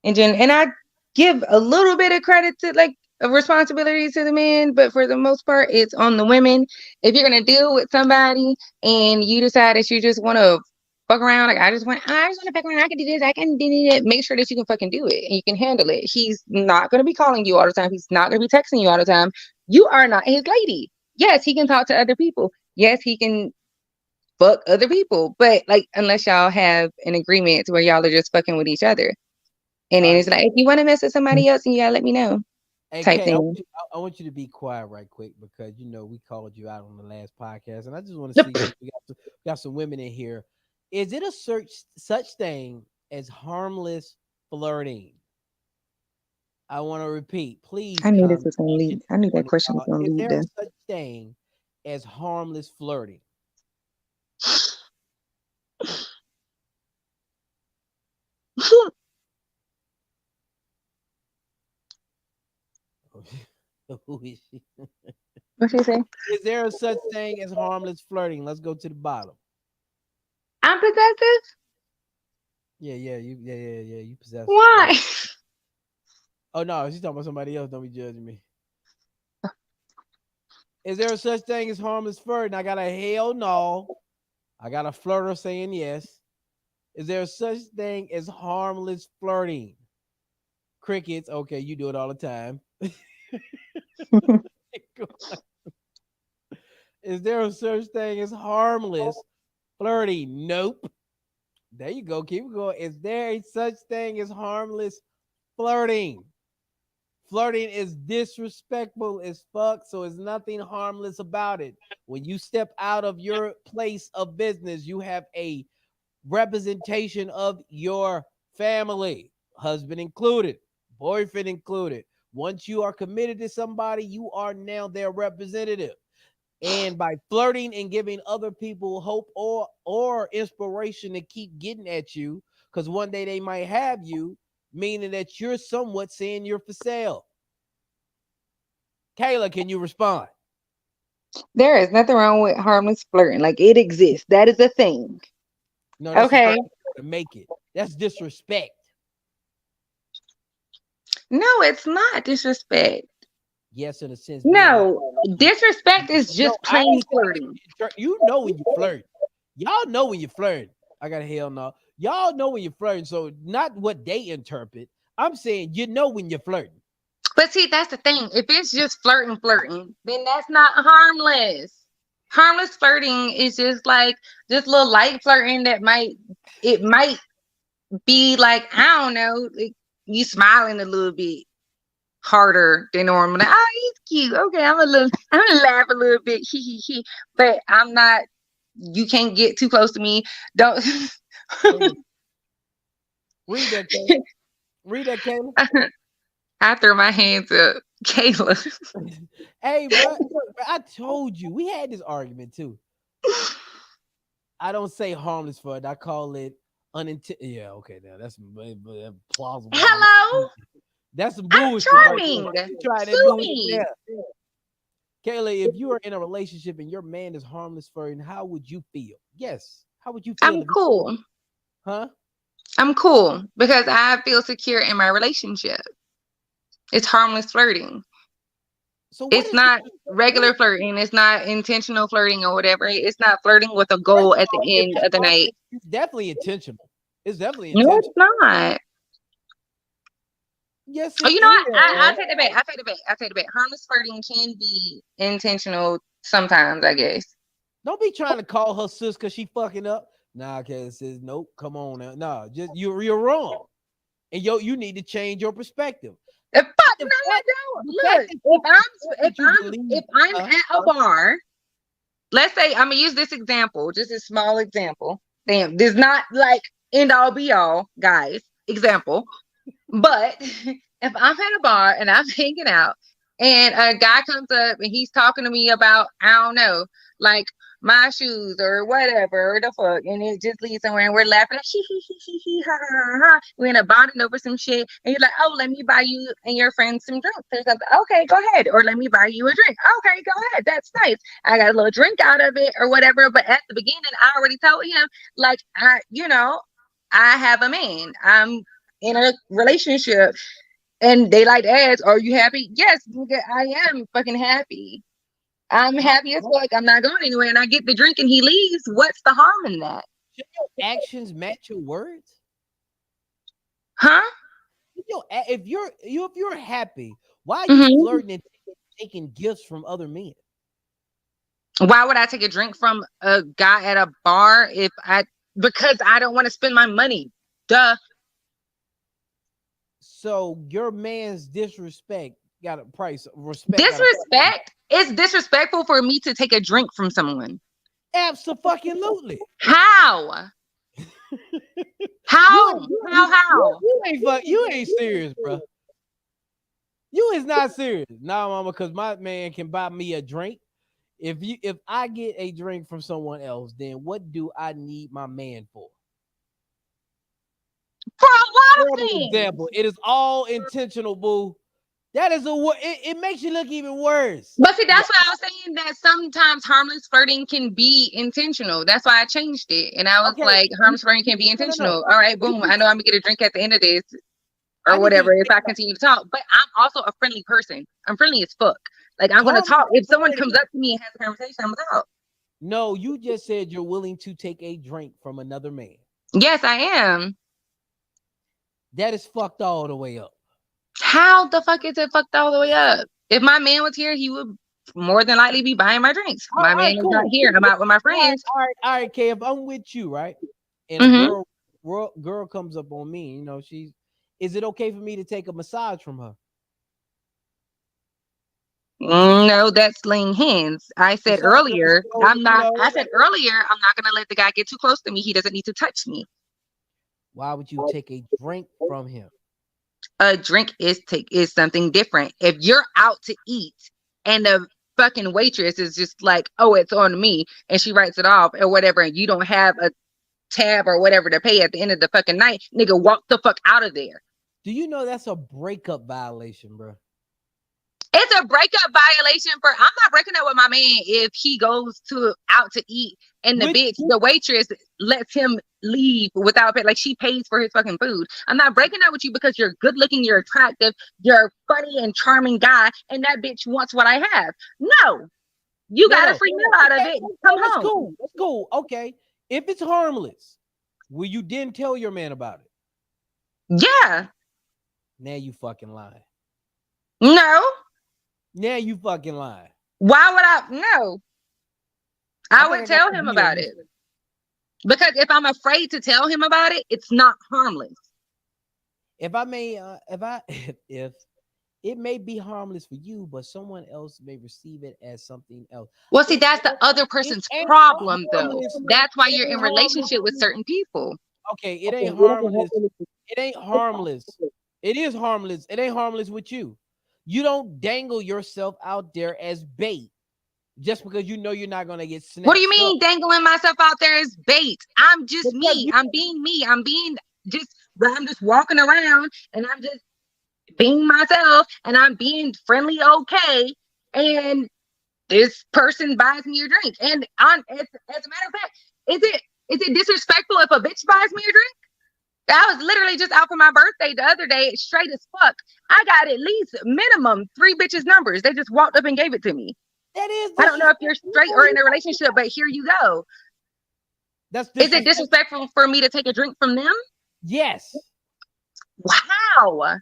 and I give a little bit of credit to like a responsibility to the men, but for the most part, it's on the women. If you're gonna deal with somebody and you decide that you just want to fuck around, like I just want to fuck around. I can do this. I can do it. Make sure that you can fucking do it and you can handle it. He's not gonna be calling you all the time. He's not gonna be texting you all the time. You are not his lady. Yes, he can talk to other people. Yes, he can fuck other people. But like, unless y'all have an agreement where y'all are just fucking with each other. And All then right. it's like, if you want to mess with somebody else, then you gotta let me know. Hey, Type Kay, thing. I want you to be quiet right quick because you know we called you out on the last podcast, and I just want to see we got some women in here. Is it a such thing as harmless flirting? I want to repeat, please I knew this comment was gonna each lead. and I knew every that one of question was y'all. gonna Is lead there a there. such thing as harmless flirting? Who is she? What you say? Is there a such thing as harmless flirting? Let's go to the bottom. I'm possessive? Yeah, you possess. Why? Oh no, she's talking about somebody else. Don't be judging me. Is there a such thing as harmless flirting? I got a hell no. I got a flirter saying yes. Is there such thing as harmless flirting? Crickets. Okay, you do it all the time. Is there a such thing as harmless flirting? Nope. There you go. Keep going. Is there a such thing as harmless flirting? Flirting is disrespectful as fuck, so it's nothing harmless about it. When you step out of your place of business, you have a representation of your family, husband included, boyfriend included. Once you are committed to somebody, you are now their representative. And by flirting and giving other people hope or inspiration to keep getting at you, because one day they might have you, meaning that you're somewhat saying you're for sale. Kayla, can you respond? There is nothing wrong with harmless flirting. Like it exists. That is a thing. No, that's just Okay. not to make it. That's disrespect. No, it's not disrespect. Yes, in a sense, being like, No, disrespect is no, just I plain ain't flirting. saying you know when you flirt. Y'all know when you flirt. I got a hell no. Y'all know when you're flirting. So not what they interpret. I'm saying you know when you're flirting. But see, that's the thing. If it's just flirting, then that's not harmless. Harmless flirting is just like just little light flirting that might be like, I don't know, like you smiling a little bit harder than normal. Like, oh, he's cute. Okay, I'm gonna laugh a little bit. He he. But I'm not. You can't get too close to me. Don't. Read that, Kayla. Read that, Kayla. I throw my hands up, Kayla. Hey, bro, I told you we had this argument too. I don't say harmless flirt. I call it unintentional. Yeah, okay, now that's plausible. Hello, That's some I'm bullshit right there. charming. You try that Sue bullshit me. there. Kayla, if you are in a relationship and your man is harmless flirting, how would you feel? Yes. How would you feel I'm if cool. huh? I'm cool because I feel secure in my relationship. It's harmless flirting. So what It's is not what is regular flirting. It's not intentional flirting or whatever. It's not flirting with a first goal of at all, the if end that's of the night. harmless, it's definitely intentional. It's definitely No, it's intentional. not. Yes, Oh, it you know what? I is. take the back. I take the back. I take the back. Harmless flirting can be intentional sometimes, I guess. Don't be trying to call her sis because she fucking up. Nah, Kayla says, nope, come on now. Nah, just you're wrong. And you need to change your perspective. Fuck The no, I fact, don't. the fact Look, that if that you believe, if I'm uh, at a bar, let's say I'm gonna use this example, just a small example. Damn, this is not like end all be all, guys. Example. But if I'm at a bar and I'm hanging out and a guy comes up and he's talking to me about, I don't know, like my shoes or whatever, or the fuck, and it just leads somewhere and we're laughing, like, ha, ha, ha, ha. We're in a bonding over some shit. And you're like, oh, let me buy you and your friends some drinks or something. Okay, go ahead. Or let me buy you a drink. Okay, go ahead. That's nice. I got a little drink out of it or whatever. But at the beginning, I already told him, like, I have a man. I'm in a relationship and they like to ask, are you happy? Yes, nigga, I am fucking happy. I'm how happy as fuck. I'm not going anywhere. And I get the drink and he leaves. What's the harm in that? should your actions match your words? Huh? If you're happy, why are you Hmm. flirting and taking gifts from other men? Why would I take a drink from a guy at a bar because I don't want to spend my money? Duh. So your man's disrespect got a price. Respect. Disrespect? It's disrespectful for me to take a drink from someone. Absolutely. How? How? How? You ain't serious, bro. You is not serious. Nah, mama, because my man can buy me a drink. If I get a drink from someone else, then what do I need my man for? For a lot of For things. example, it is all intentional, boo. That is it makes you look even worse. But see, that's why I was saying that sometimes harmless flirting can be intentional. That's why I changed it. And I was like, harmless flirting can be intentional. All right, boom. I know I'm gonna get a drink at the end of this or whatever if I continue to talk. But I'm also a friendly person. I'm friendly as fuck. Like, I'm gonna talk. If someone comes up to me and has a conversation, I'm gonna talk. No, you just said you're willing to take a drink from another man. Yes, I am. That is fucked all the way up. How the fuck is it fucked all the way up? If my man was here, he would more than likely be buying my drinks. My man is not here. I'm out with my friends. All right, Kay, if I'm with you, right? And a girl comes up on me, you know, is it okay for me to take a massage from her? No, that's laying hands. I said earlier, I'm not gonna let the guy get too close to me. He doesn't need to touch me. Why would you take a drink from him? A drink is something different. If you're out to eat and the fucking waitress is just like, oh, it's on me, and she writes it off or whatever, and you don't have a tab or whatever to pay at the end of the fucking night, nigga, walk the fuck out of there. Do you know that's a breakup violation, bro? It's a breakup violation I'm not breaking up with my man if he goes out to eat and the waitress lets him leave without pay. Like, she pays for his fucking food. I'm not breaking up with you because you're good looking, you're attractive, you're a funny and charming guy, and that bitch wants what I have. No, you got a free meal out of it. Come home. That's cool. Okay. If it's harmless, will you then tell your man about it? Yeah. Now you fucking lying. No. Now you fucking lying. Why would I? No. I would tell him about it. Because if I'm afraid to tell him about it, it's not harmless. If it may be harmless for you, but someone else may receive it as something else. Well, see, that's the other person's problem, though. That's why you're in relationship with certain people. Okay, it ain't harmless. It ain't harmless. It is harmless. It ain't harmless with you. You don't dangle yourself out there as bait just because you know you're not gonna get snatched. What do you mean dangling myself out there as bait? I'm just me. I'm being me. I'm just walking around and I'm just being myself and I'm being friendly, okay. And this person buys me a drink. And as a matter of fact, is it disrespectful if a bitch buys me a drink? I was literally just out for my birthday the other day, straight as fuck. I got at least minimum 3 bitches' numbers. They just walked up and gave it to me. I don't know if you're straight or in a relationship, but here you go. Is it disrespectful for me to take a drink from them? Yes. Wow.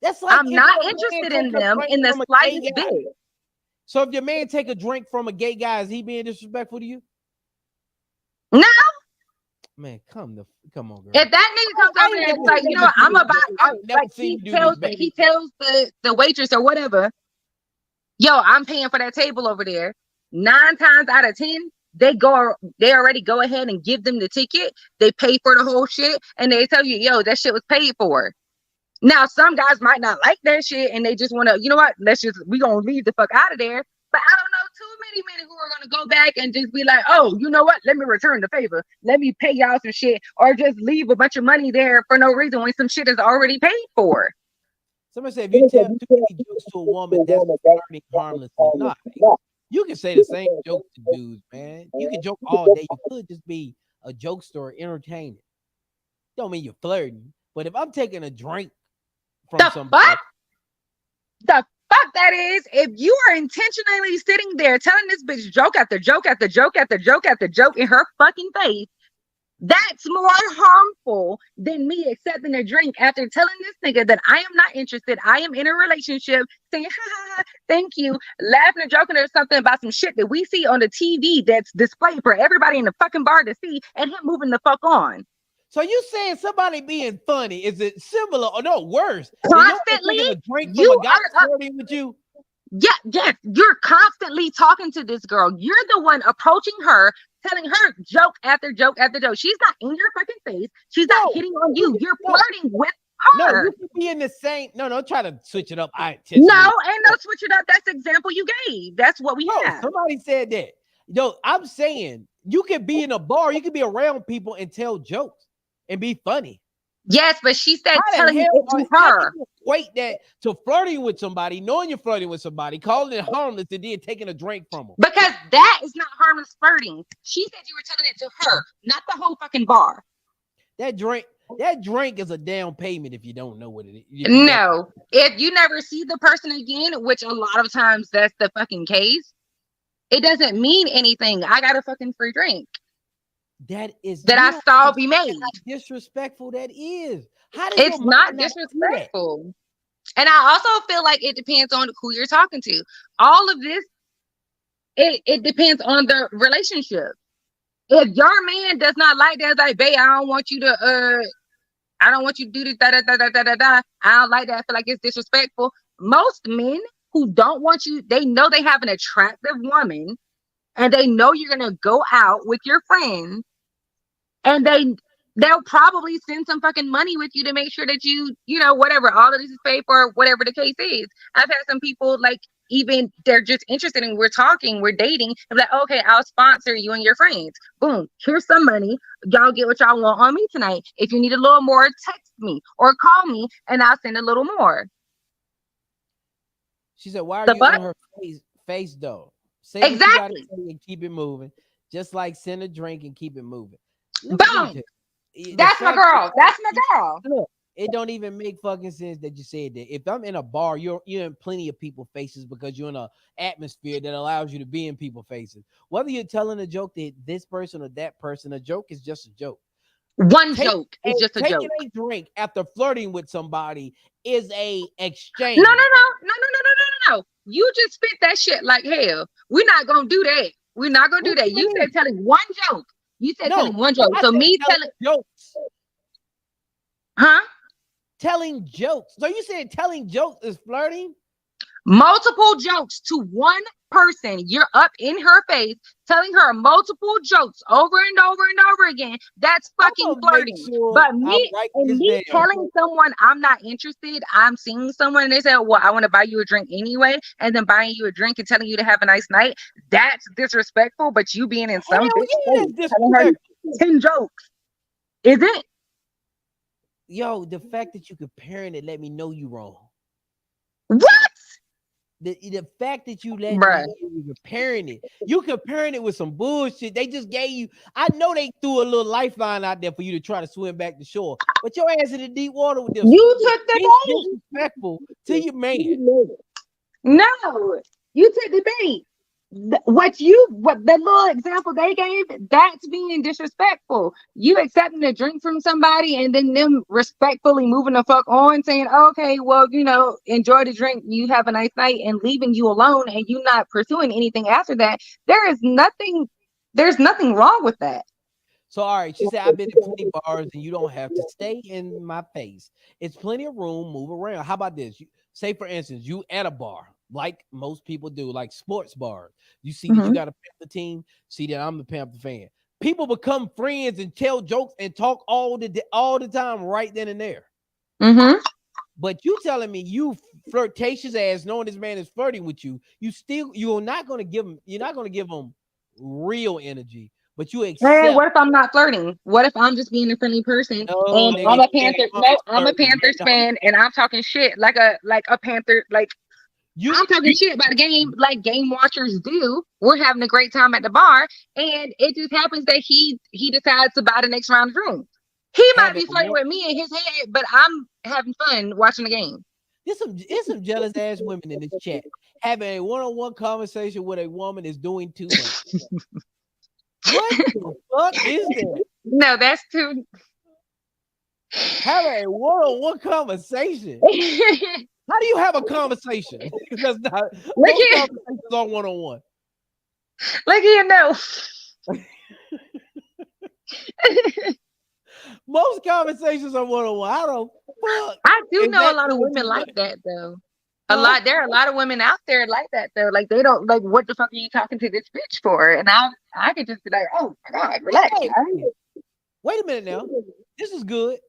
That's like, I'm not interested in them in the slightest bit. So if your man take a drink from a gay guy, is he being disrespectful to you? No. Man, come on, girl. If that nigga comes over and it's like, you know what, I'm about, he tells the waitress or whatever, yo, I'm paying for that table over there. 9 times out of 10, they already go ahead and give them the ticket. They pay for the whole shit, and they tell you, yo, that shit was paid for. Now, some guys might not like that shit, and they just want to, you know what, we gonna leave the fuck out of there. But I don't know too many men who are gonna go back and just be like, oh, you know what? Let me return the favor. Let me pay y'all some shit, or just leave a bunch of money there for no reason when some shit is already paid for. Somebody said, if you tell too many jokes to a woman, that's flirting harmlessly. Nah, you can say the same joke to dudes, man. You can joke all day. You could just be a jokester, entertaining. Don't mean you're flirting. But if I'm taking a drink from somebody, the fuck that is, if you are intentionally sitting there telling this bitch joke after joke after joke after joke after joke in her fucking face, That's more harmful than me accepting a drink after telling this nigga that I am not interested. I am in a relationship, saying, ha ha ha, thank you, laughing and joking or something about some shit that we see on the TV that's displayed for everybody in the fucking bar to see, and him moving the fuck on. So you saying somebody being funny is it similar or no worse? than your Constantly, taking a drink from you a guy are flirting with you? yes, you're constantly talking to this girl. You're the one approaching her, telling her joke after joke after joke. She's not in your fucking face. She's not No, hitting on you. You're no, flirting with no, her. you could be in the same. No, don't try to switch it up. I No, intentionally. ain't no switch it up. That's the example you gave. That's what we No, have. somebody said that. Yo, I'm saying you could be in a bar, you could be around people and tell jokes and be funny. Yes, but she said How the telling it hell to how her. can you equate that to flirting with somebody, knowing you're flirting with somebody, calling it harmless, and then taking a drink from them? Because that is not harmless flirting. She said you were telling it to her, not the whole fucking bar. That drink is a down payment if you don't know what it is. If you don't- No, if you never see the person again, which a lot of times that's the fucking case, it doesn't mean anything. I got a fucking free drink that is that you I don't saw understand be made. how disrespectful that is. How does It's your not mind not see that? disrespectful. And I also feel like it depends on who you're talking to. All of this, it depends on the relationship. If your man does not like that, like, babe, I don't want you to do this, da da da da da da da. I don't like that. I feel like it's disrespectful. Most men who don't want you, they know they have an attractive woman, and they know you're gonna go out with your friends, and they'll probably send some fucking money with you to make sure that you know, whatever, all of this is paid for, whatever the case is. I've had some people, like, even they're just interested in, we're talking, we're dating, I'm like, okay, I'll sponsor you and your friends. Boom, here's some money. Y'all get what y'all want on me tonight. If you need a little more, text me or call me and I'll send a little more. She said, "Why are The you fuck? in her face though? Say what you gotta Exactly. say and keep it moving. Just like send a drink and keep it moving." Let me Boom. tell you, the That's my fact that girl. That's my girl. look, it don't even make fucking sense that you said that. If I'm in a bar, you're in plenty of people faces because you're in a atmosphere that allows you to be in people faces. Whether you're telling a joke to this person or that person, a joke is just a joke. One Take joke is just a taking joke. a drink after flirting with somebody is a No, exchange. no, no, no, no, no, no, no, no, no. You just spit that shit like hell. We're not gonna do that. We're not gonna do What do that. you You mean? said telling one joke. You said No, telling one joke. I So said me telling jokes. huh? Telling jokes. So you said telling jokes is flirting? Multiple jokes to one person. You're up in her face, telling her multiple jokes over and over and over again. That's I'm fucking gonna make flirting. sure But I'm me writing and this me down. telling someone I'm not interested, I'm seeing someone and they say, well, I want to buy you a drink anyway, and then buying you a drink and telling you to have a nice night, that's disrespectful. But you being in some Hell bitch yeah, face, it's telling her disrespectful. 10 jokes. Is it? Yo, the fact that you comparing it let me know you wrong. What? The fact that you let Bruh. me know you comparing it with some bullshit. They just gave you. I know they threw a little lifeline out there for you to try to swim back to shore, but your ass in the deep water with this. You took the Be bait. disrespectful to your man. No, you took the bait. What the little example they gave, that's being disrespectful. You accepting a drink from somebody and then them respectfully moving the fuck on, saying, okay, well, you know, enjoy the drink, you have a nice night, and leaving you alone and you not pursuing anything after that. There's nothing wrong with that. So, all right, she said, I've been in plenty bars and you don't have to stay in my face. It's plenty of room, move around. How about this? Say, for instance, you at a bar, like most people do, like sports bars. You see that you got a Panther team, see that I'm the Panther fan. People become friends and tell jokes and talk all the time right then and there. Mm-hmm. But you telling me you flirtatious ass, knowing this man is flirting with you, you're not going to give him real energy. But you accept. Hey, what if I'm not flirting? What if I'm just being a friendly person No, and nigga, I'm a you can't Panther? fuck No, with I'm a flirting. Panthers No. fan and I'm talking shit like a Panther. Like I'm talking shit about the game, like game watchers do. We're having a great time at the bar, and it just happens that he decides to buy the next round of drinks. He might be flirting with me in his head, but I'm having fun watching the game. There's some jealous ass women in this chat. Having a one-on-one conversation with a woman is doing too much. What the fuck is that? No, that's too. Have a one-on-one conversation. Look How do you have a conversation? That's not most here, conversations are one-on-one. look here, no. Most conversations are one-on-one. How the fuck I do is know a that lot of doing women too like much? that though. Huh? There are a lot of women out there like that though. Like they don't like what the fuck are you talking to this bitch for? And I could just be like, oh my god, relax. Hey, wait a minute now. This is good.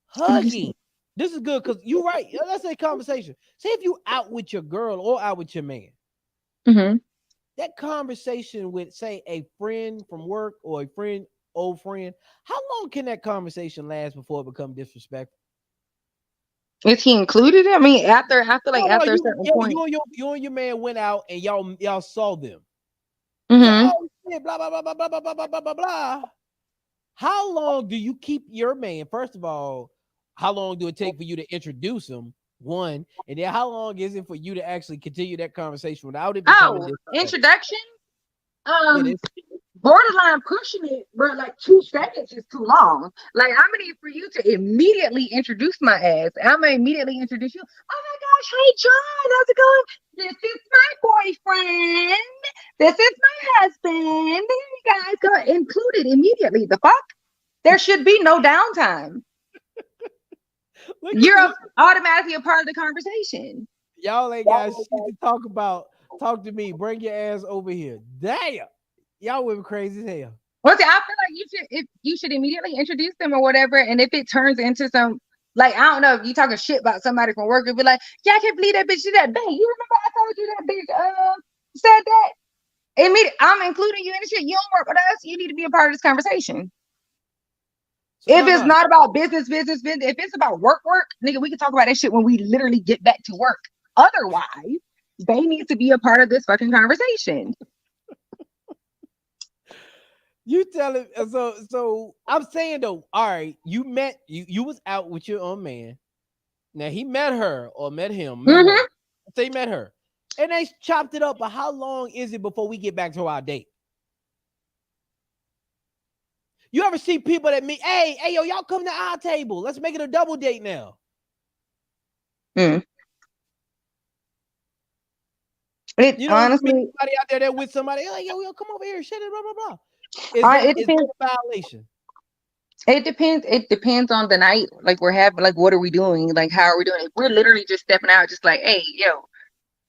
Hugging. This is good because you're right. Let's say conversation. Say if you out with your girl or out with your man, Mm-hmm. that conversation with say a friend from work or a friend, old friend, how long can that conversation last before it becomes disrespectful? Is he included? I mean, No, no, after a certain point. you and your man went out and y'all saw them. You said, Mm-hmm. oh shit, blah blah blah blah blah blah blah blah blah blah blah. How long do you keep your man? First of all, how long do it take for you to introduce him? One, and then how long is it for you to actually continue that conversation without it becoming Oh, disrespectful? introduction. Yeah, Um, this borderline pushing it, but like 2 seconds is too long. Like I'm gonna need for you to immediately introduce my ass. I'm gonna immediately introduce you. Oh my gosh, hey John, how's it going? This is my boyfriend. This is my husband. You guys go included immediately. The fuck? There should be no downtime. look at You're this. automatically a part of the conversation. Y'all ain't got shit to talk about. Talk to me. Bring your ass over here. Damn. Y'all women crazy as hell. Well, see, I feel like you should immediately introduce them or whatever. And if it turns into some like I don't know if you talking shit about somebody from work, it'd be like, yeah, I can't believe that bitch did that. Babe, you remember I told you that bitch said that? I'm including you in the shit. You don't work with us. You need to be a part of this conversation. So If no, it's no. not about business, if it's about work, nigga, we can talk about that shit when we literally get back to work. Otherwise, they need to be a part of this fucking conversation. You tell him so I'm saying though, all right, you was out with your own man. Now he met her or met him, met Mm-hmm. her. They met her. And they chopped it up, but how long is it before we get back to our date? You ever see people that meet, hey, yo, y'all come to our table. Let's make it a double date now. Mm. You know, meet Honestly, somebody out there that with somebody, hey, yo, come over here, shit it, blah, blah, blah. Is it that depends. a violation? It depends. It depends on the night. Like we're having, like, what are we doing? Like, how are we doing? If we're literally just stepping out, just like, hey, yo,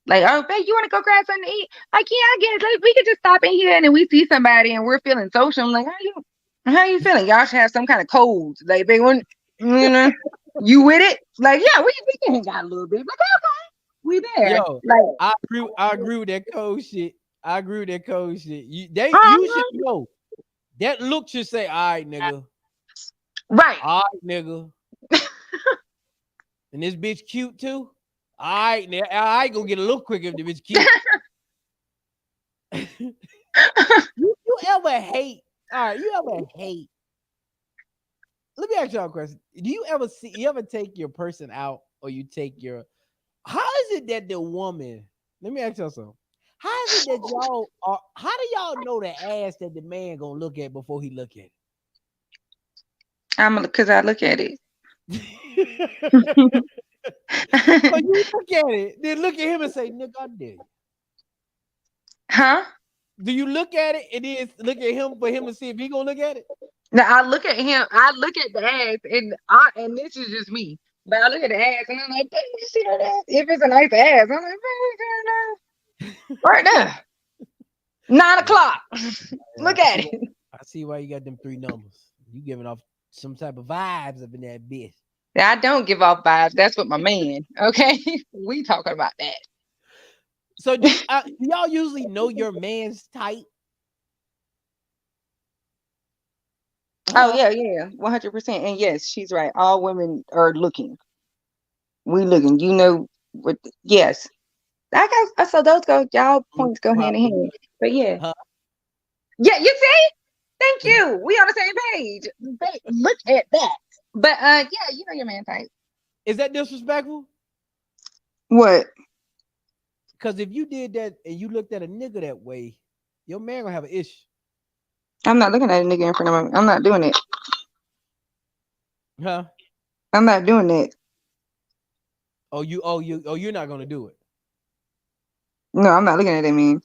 like, oh, babe, you want to go grab something to eat? Like, yeah, I guess. Like, we could just stop in here and then we see somebody and we're feeling social. I'm like, how you feeling? Y'all should have some kind of code. Like, they want, you know, you with it? Like, yeah, we can hang out a little bit. Like, okay, we there. Yo, Like, I agree with that code shit. I agree with that code shit. You should uh-huh. know. That look should say, all right, nigga. Right. All right, nigga. And this bitch cute too. All right, now I ain't gonna get a little quicker if the bitch cute. you ever hate? All right, you ever hate? Let me ask y'all a question. Do you ever take your person out or you take your how is it that the woman let me ask y'all something. How is it that y'all are how do y'all know the ass that the man gonna look at before he look at Because I look at it. it? So you look at it, then look at him and say, nigga, I dare you. Huh? Do you look at it and then look at him for him to see if he gonna look at it? Now I look at him, I look at the ass, and this is just me. But I look at the ass and I'm like, "Babe, you see that ass? If it's a nice ass, I'm like, "Babe, you see that ass? Right there. 9 o'clock. Yeah, Look at it. I see why you got them three numbers. You giving off some type of vibes up in that bitch. I don't give off vibes. That's what my man. Okay. We talking about that. So do y'all usually know your man's type? Oh Huh? yeah, yeah. 100%. And yes, she's right. All women are looking. We looking. You know what yes. I guess so those y'all points go hand in Probably. hand. But yeah. Huh? Yeah, you see? Thank you. We on the same page. Look at that. But yeah, you know your man type. Is that disrespectful? What? Because if you did that and you looked at a nigga that way, your man gonna have an issue. I'm not looking at a nigga in front of me. I'm not doing it. Huh? I'm not doing it. You're not gonna do No, I'm not looking at that man.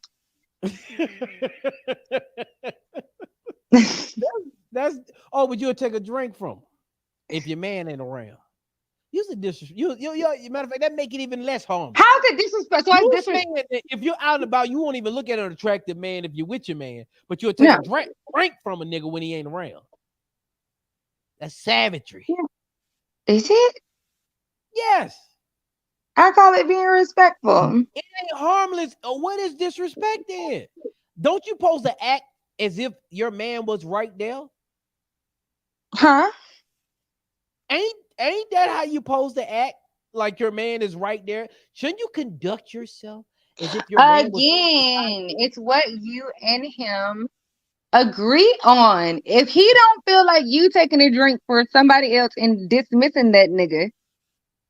it. That's but you'll take a drink from him if your man ain't around. Use a disrespect. Matter of fact, that make it even less harmful. How's it disrespect? So it's You disrespect. saying that if you're out and about, you won't even look at an attractive man if you're with your man, but you'll take No. a drink from a nigga when he ain't around. That's savagery. Is it? Yes. I call it being respectful. It ain't harmless. What is disrespect then? Don't you supposed to act as if your man was right there? Huh? Ain't that how you supposed to act? Like your man is right there? Shouldn't you conduct yourself as if your man was Again, it's what you and him agree on. If he don't feel like you taking a drink for somebody else and dismissing that nigga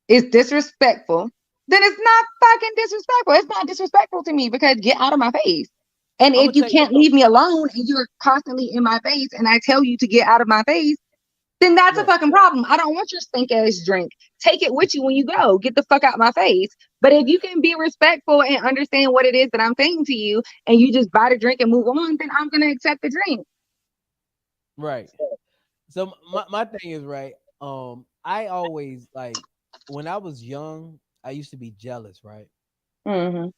is disrespectful, then it's not fucking disrespectful. It's not disrespectful to me because get out of my face. And I'm gonna if you tell you can't leave me alone and you're constantly in my face and I tell you to get out of my face, then that's a right. fucking problem. I don't want your stink ass drink. Take it with you when you go. Get the fuck out my face. But if you can be respectful and understand what it is that I'm saying to you and you just buy the drink and move on, then I'm gonna accept the drink. Right. So my thing is right. I always like when I was young, I used to be jealous, right? Mm-hmm.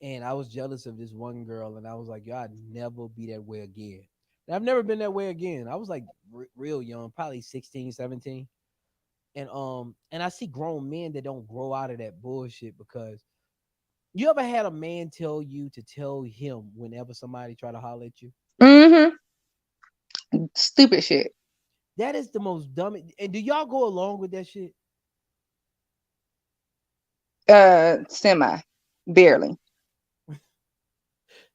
And I was jealous of this one girl, and I was like, yo, I'd never be that way again. And I've never been that way again. I was like real young, probably 16, 17. And I see grown men that don't grow out of that bullshit because you ever had a man tell you to tell him whenever somebody try to holler at you? Mm-hmm. Stupid shit. That is the most dumb. And do y'all go along with that shit? Semi. Barely.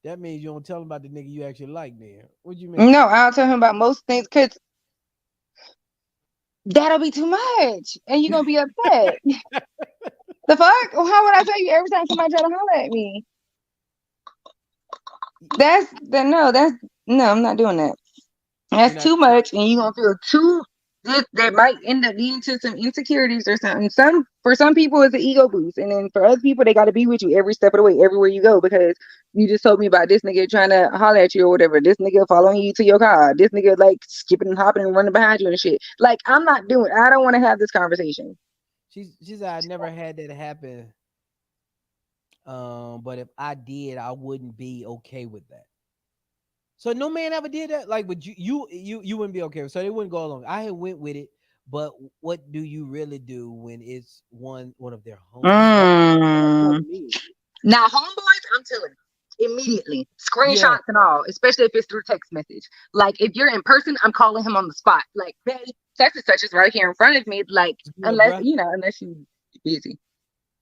That means you don't tell him about the nigga you actually like. Then what you mean? No, I'll tell him about most things because that'll be too much. And you're gonna be upset. The fuck? How would I tell you every time somebody try to holler at me? No, I'm not doing that. You're That's not. too much, and you're gonna feel too that might end up leading to some insecurities or something. For some people it's an ego boost, and then for other people they gotta be with you every step of the way, everywhere you go, because you just told me about this nigga trying to holler at you or whatever, this nigga following you to your car, this nigga like skipping and hopping and running behind you and shit. Like I don't wanna have this conversation. She said I never had that happen. But if I did, I wouldn't be okay with that. So no man ever did that. Like, but you wouldn't be okay. So they wouldn't go along. I had went with it, but what do you really do when it's one of their homeboys? Mm. Now, homeboys, I'm telling you, immediately, Yeah, screenshots and all, especially if it's through text message. Like, if you're in person, I'm calling him on the spot. Like, hey, such and such is right here in front of me. Like, good, bruh. unless you're busy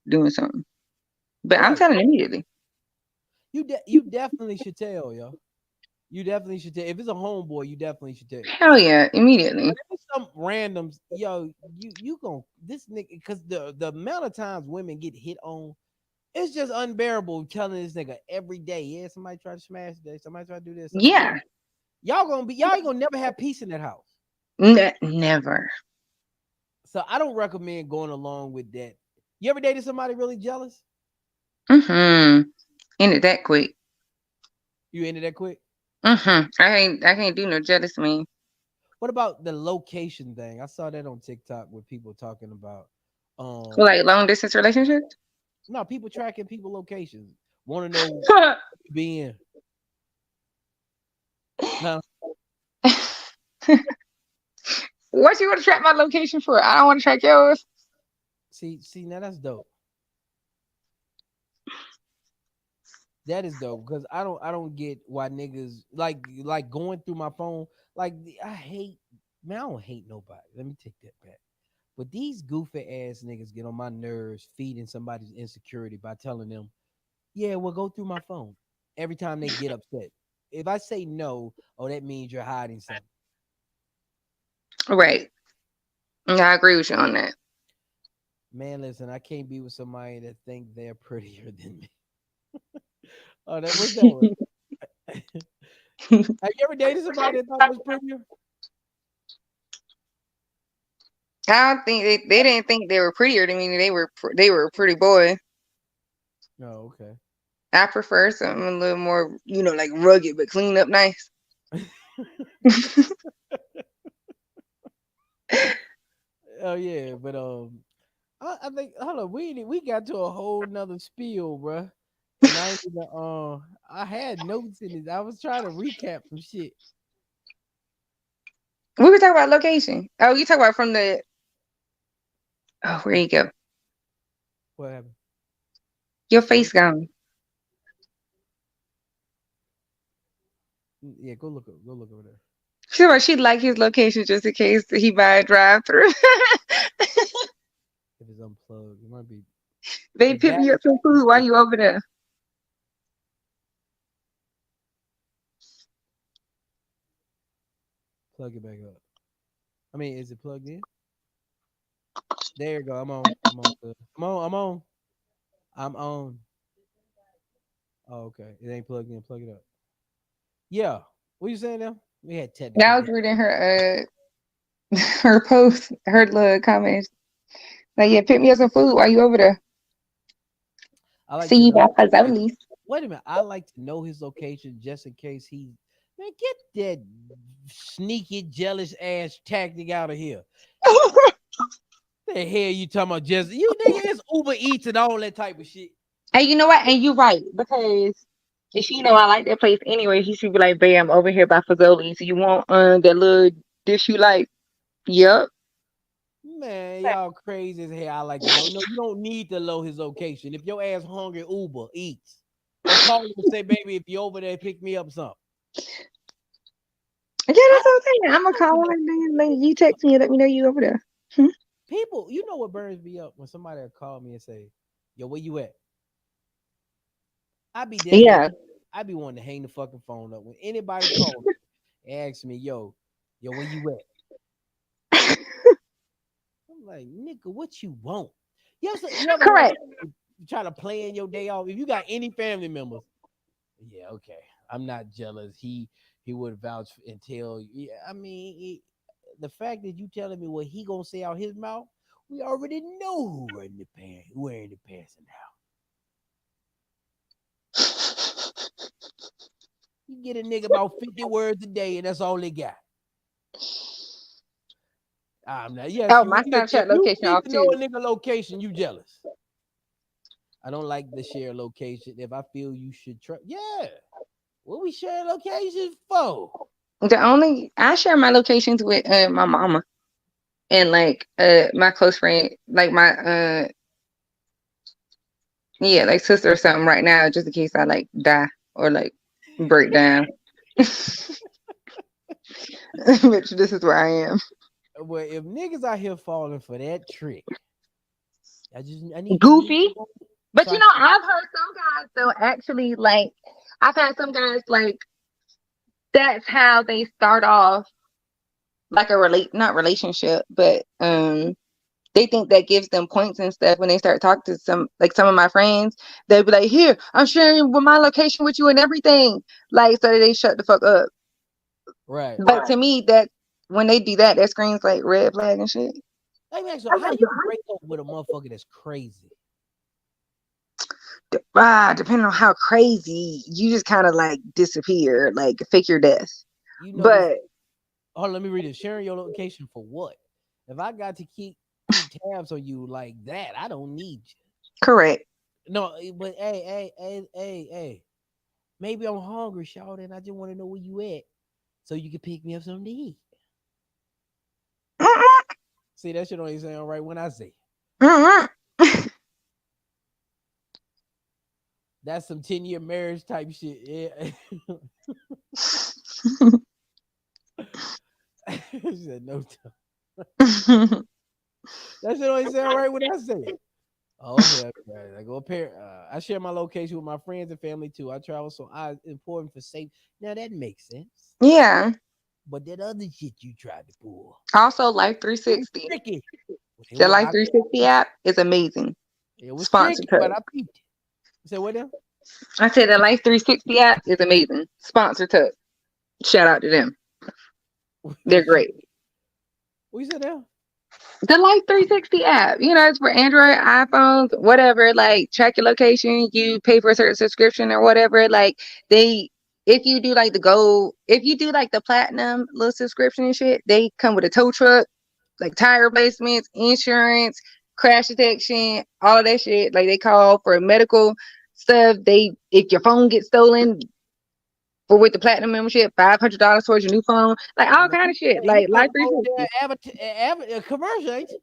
doing something. But I'm Right. telling immediately. You definitely should tell, yo. You definitely should tell. If it's a homeboy, you definitely should tell. Hell yeah, immediately. But if it's some randoms, yo, you gon' this nigga because the amount of times women get hit on, it's just unbearable telling this nigga every day. Yeah, somebody try to smash today. Somebody try to do this. Somebody Yeah, y'all ain't gonna never have peace in that house. never. So I don't recommend going along with that. You ever dated somebody really jealous? Mm-hmm. Ended that quick. You ended that quick. Mm-hmm. I can't do no jealous man. What about the location thing? I saw that on TikTok with people talking about So, um like long distance relationships. no people tracking people locations. Want to know being huh? What you want to track my location for? I don't want to track yours. See now that's dope. That is dope because I don't get why niggas like going through my phone. Like I hate man, I don't hate nobody. Let me take that back. But these goofy ass niggas get on my nerves feeding somebody's insecurity by telling them, yeah, well go through my phone. Every time they get upset. If I say no, oh that means you're hiding something. Right. Yeah, I agree with you on that. Man, listen, I can't be with somebody that think they're prettier than me. Oh, that was that one. Have you ever dated somebody that thought was prettier? I don't think they didn't think they were prettier than me. They were a pretty boy. Oh, okay. I prefer something a little more, like rugged but clean up nice. Oh yeah, but I think hold on, we got to a whole nother spiel, bruh. And I ain't even, I had notes in it. I was trying to recap some shit. We were talking about location. Oh, you talk about from the. Oh, where you go? What happened? Your face gone. Yeah, go look over there. She'd like his location just in case he buy a drive through. If it's unplugged, it might be They the pick me battery. up some food while you over there. Plug it back up. I mean, is it plugged in? There you go. I'm on. I'm on. I'm on. I'm on. I'm on. Oh, okay. It ain't plugged in. Plug it up. Yeah. What you saying now? We had technical. I was reading her her post, her little comments. Like, yeah, pick me up some food while you over there. I like See to you know. by Fazoli's. Wait a minute. I like to know his location just in case he. Man, get that sneaky, jealous ass tactic out of here. The hell you talking about? Just you nigga, it's Uber Eats and all that type of shit. And you know what? And you're right, because if she know I like that place anyway, he should be like, "Bam, over here by Fazoli's. You want that little dish you like?" Yep. Man, y'all crazy as hell. I like to know. No, you don't need to know his location. If your ass hungry, Uber Eats. Or call him and say, baby, if you over there, pick me up something. Yeah, that's what I'm saying. I'm gonna call her and then you text me and let me know you over there. People, you know what burns me up when somebody call me and say, yo, where you at? I be damn near, Yeah. I be wanting to hang the fucking phone up. When anybody calls me and asks me, yo, where you at? I'm like, nigga, what you want? You ever Correct. try to plan your day off? If you got any family members, yeah, okay. I'm not jealous. He would vouch and tell you. Yeah, I mean, the fact that you telling me what he gonna say out his mouth, we already know who wearing the pants in the house. You get a nigga about 50 words a day, and that's all they got. I'm not. Yes, Oh, you. my If Snapchat you location need off to know too. a nigga location, you jealous. I don't like the share location. If I feel you should try, yeah. What we share locations for? I share my locations with my mama and like my close friend, like my yeah, like sister or something right now, just in case I like die or like break down. Bitch, this is where I am. Well, if niggas out here falling for that trick, I need you to Goofy. But try. I've heard some guys though actually like I've had some guys like that's how they start off like a not relationship, but they think that gives them points and stuff when they start talking to some of my friends. They'll be like, "Here, I'm sharing with my location with you and everything," like so that they shut the fuck up. Right. But to me, that when they do that, that screams like red flag and shit. Let me ask you, how you break up with a motherfucker that's crazy? Depending on how crazy, you just kind of like disappear, like fake your death. You know this. But Oh, let me read it. Sharing your location for what? If I got to keep tabs on you like that, I don't need you. correct. No, but hey. Maybe I'm hungry, shout, and I just want to know where you at, so you can pick me up something to eat. Mm-mm, See, that shit don't even sound right when I say it. mm-mm. That's some 10-year marriage type shit. Yeah. She said no time. That shit don't even sound right when I say it. Oh, okay. I go pair. I share my location with my friends and family too. I travel, so I important for safe. Now that makes sense. Yeah. But that other shit you tried to pull, Also, Life it was 360. tricky. The Life 360 app is amazing. It was Sponsor tricky, but code. I peeped it. You said what now? I said the Life 360 app is amazing. Sponsor tug. Shout out to them. They're great. What you said there? The Life 360 app, it's for Android, iPhones, whatever. Like, track your location. You pay for a certain subscription or whatever. Like, if you do like the gold, if you do like the platinum little subscription and shit, they come with a tow truck, like tire replacements, insurance, crash detection, all of that shit. Like, they call for medical stuff. If your phone gets stolen, or with the platinum membership, $500 towards your new phone, like all kind of shit. You Like put Life them over 360. there, commercial, ain't you?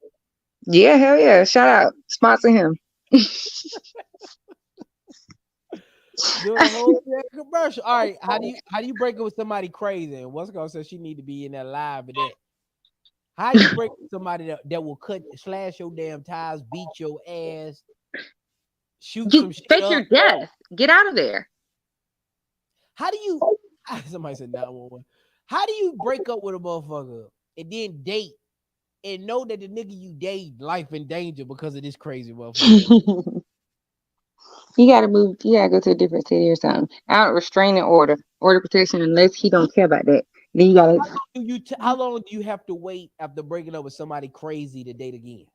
Yeah, hell yeah. Shout out. Sponsor him. Doing a whole damn commercial. All right, how do you break up with somebody crazy? And what's gonna say she need to be in that live with that? How you break with somebody that will slash your damn tires, beat your ass, shoot some You shit fake up? your death. Get out of there. How do you? Somebody said 911. How do you break up with a motherfucker and then date and know that the nigga you date life in danger because of this crazy motherfucker? You gotta move. You gotta go to a different city or something. Out restraining order protection, unless he don't care about that. Then you gotta. How long do you have to wait after breaking up with somebody crazy to date again?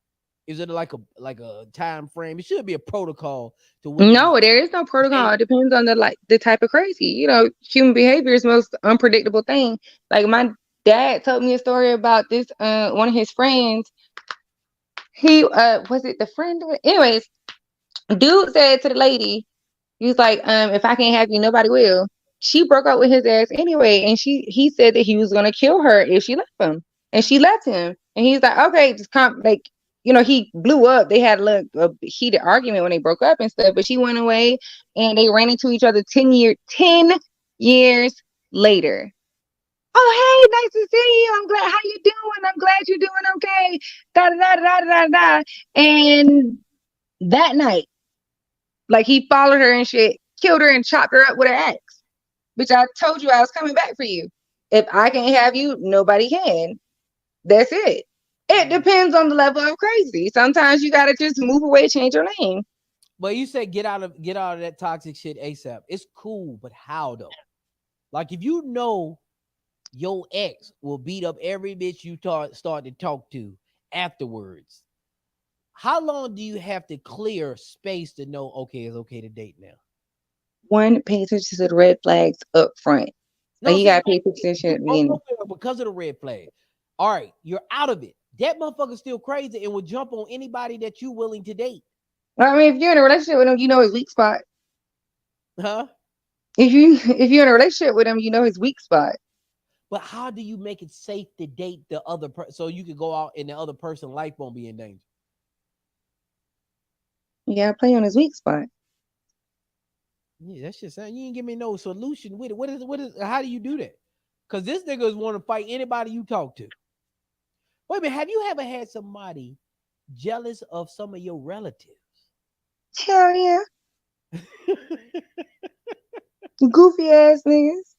Is it like a time frame? It should be a protocol to when No, there is no protocol. It depends on the type of crazy. Human behavior is the most unpredictable thing. Like, my dad told me a story about this. One of his friends. He was it the friend? Anyways, dude said to the lady, he was like, if I can't have you, nobody will. She broke up with his ass anyway, and he said that he was gonna kill her if she left him, and she left him, and he's like, okay, just come, like, he blew up. They had a heated argument when they broke up and stuff, but she went away, and they ran into each other 10 years later. Oh, hey, nice to see you. I'm glad. How you doing? I'm glad you're doing okay. Da da da da da da. And that night, like, he followed her and shit, killed her and chopped her up with an axe. Bitch, I told you I was coming back for you. If I can't have you, nobody can. That's it. It depends on the level of crazy. Sometimes you gotta just move away, change your name. But you say get out of that toxic shit ASAP. It's cool, but how though? Like, if you know your ex will beat up every bitch you start to talk to afterwards, how long do you have to clear space to know, okay, it's okay to date now? One, pay attention to the red flags up front. No, You gotta pay attention at the beginning. because of the red flag. All right, you're out of it. That motherfucker's still crazy and will jump on anybody that you're willing to date. I mean, if you're in a relationship with him, you know his weak spot. Huh? If you're in a relationship with him, you know his weak spot. But how do you make it safe to date the other person so you can go out and the other person's life won't be in danger? You gotta play on his weak spot. Yeah, that's just saying you ain't give me no solution with it. What is how do you do that? Because this nigga's want to fight anybody you talk to. Wait a minute, have you ever had somebody jealous of some of your relatives? Hell yeah. Goofy ass niggas.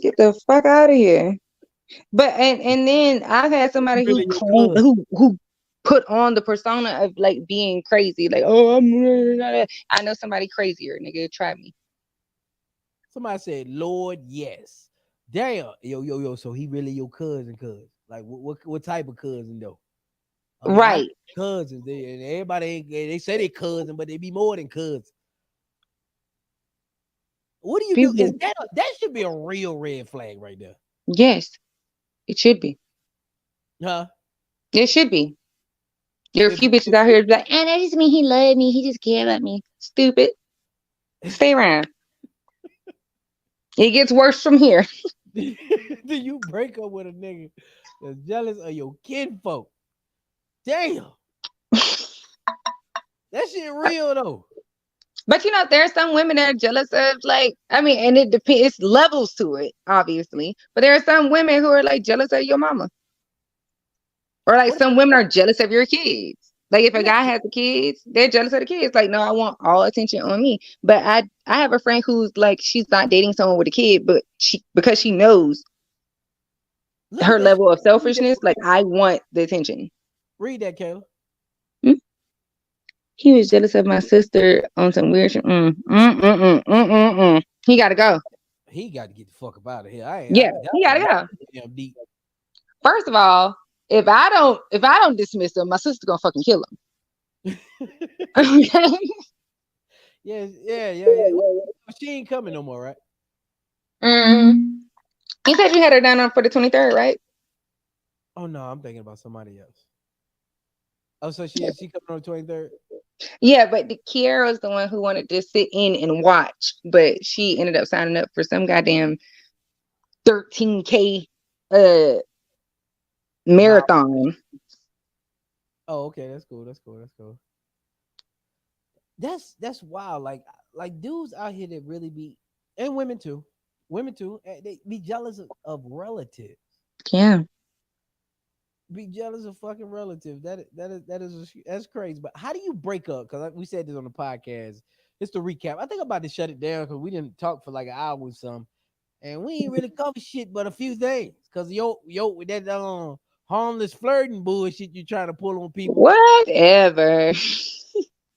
Get the fuck out of here. But and then I've had somebody who put on the persona of like being crazy, like, oh, I know somebody crazier, nigga. Try me. Somebody said, Lord, yes. Damn. Yo. So he really your cousin. Like, what type of cousin though? I mean, Right. Cousins. And everybody, they say they cousin, but they be more than cousins. What do you do? That should be a real red flag right there. Yes, it should be. Huh? It should be. There are a few bitches out here like, and that just mean he loved me. He just cared about me. Stupid. Stay around. It gets worse from here. Do you break up with a nigga that's jealous of your kinfolk? Damn. That shit real though. But there are some women that are jealous of, like, I mean, and it depends. It's levels to it, obviously. But there are some women who are like jealous of your mama, or like some women are jealous of your kids. Like, if a guy has the kids, they're jealous of the kids. Like, no, I want all attention on me. But I have a friend who's like, she's not dating someone with a kid, but because she knows her level of selfishness. Like, I want the attention. Read that, Kayla. He was jealous of my sister on some weird shit. He got to go. he got to get the fuck up out of here. Yeah, he gotta go. Damn deep. First of all, if I don't dismiss him, my sister gonna fucking kill him. Okay. Yeah. She ain't coming no more, right? Mm. You said you had her down on for the 23rd, right? Oh no, I'm thinking about somebody else. Oh, so she coming on the 23rd? Yeah, but the Kiara was the one who wanted to sit in and watch, but she ended up signing up for some goddamn 13K Mile. marathon. Oh, okay, that's cool. That's cool. That's wild. Like dudes out here that really be, and women too. They be jealous of relatives. Yeah. Be jealous of fucking relatives. That's crazy. But how do you break up? Because we said this on the podcast. Just to recap, I think I'm about to shut it down because we didn't talk for like an hour or something, and we ain't really cover shit but a few things. Because with that harmless flirting bullshit you trying to pull on people. Whatever.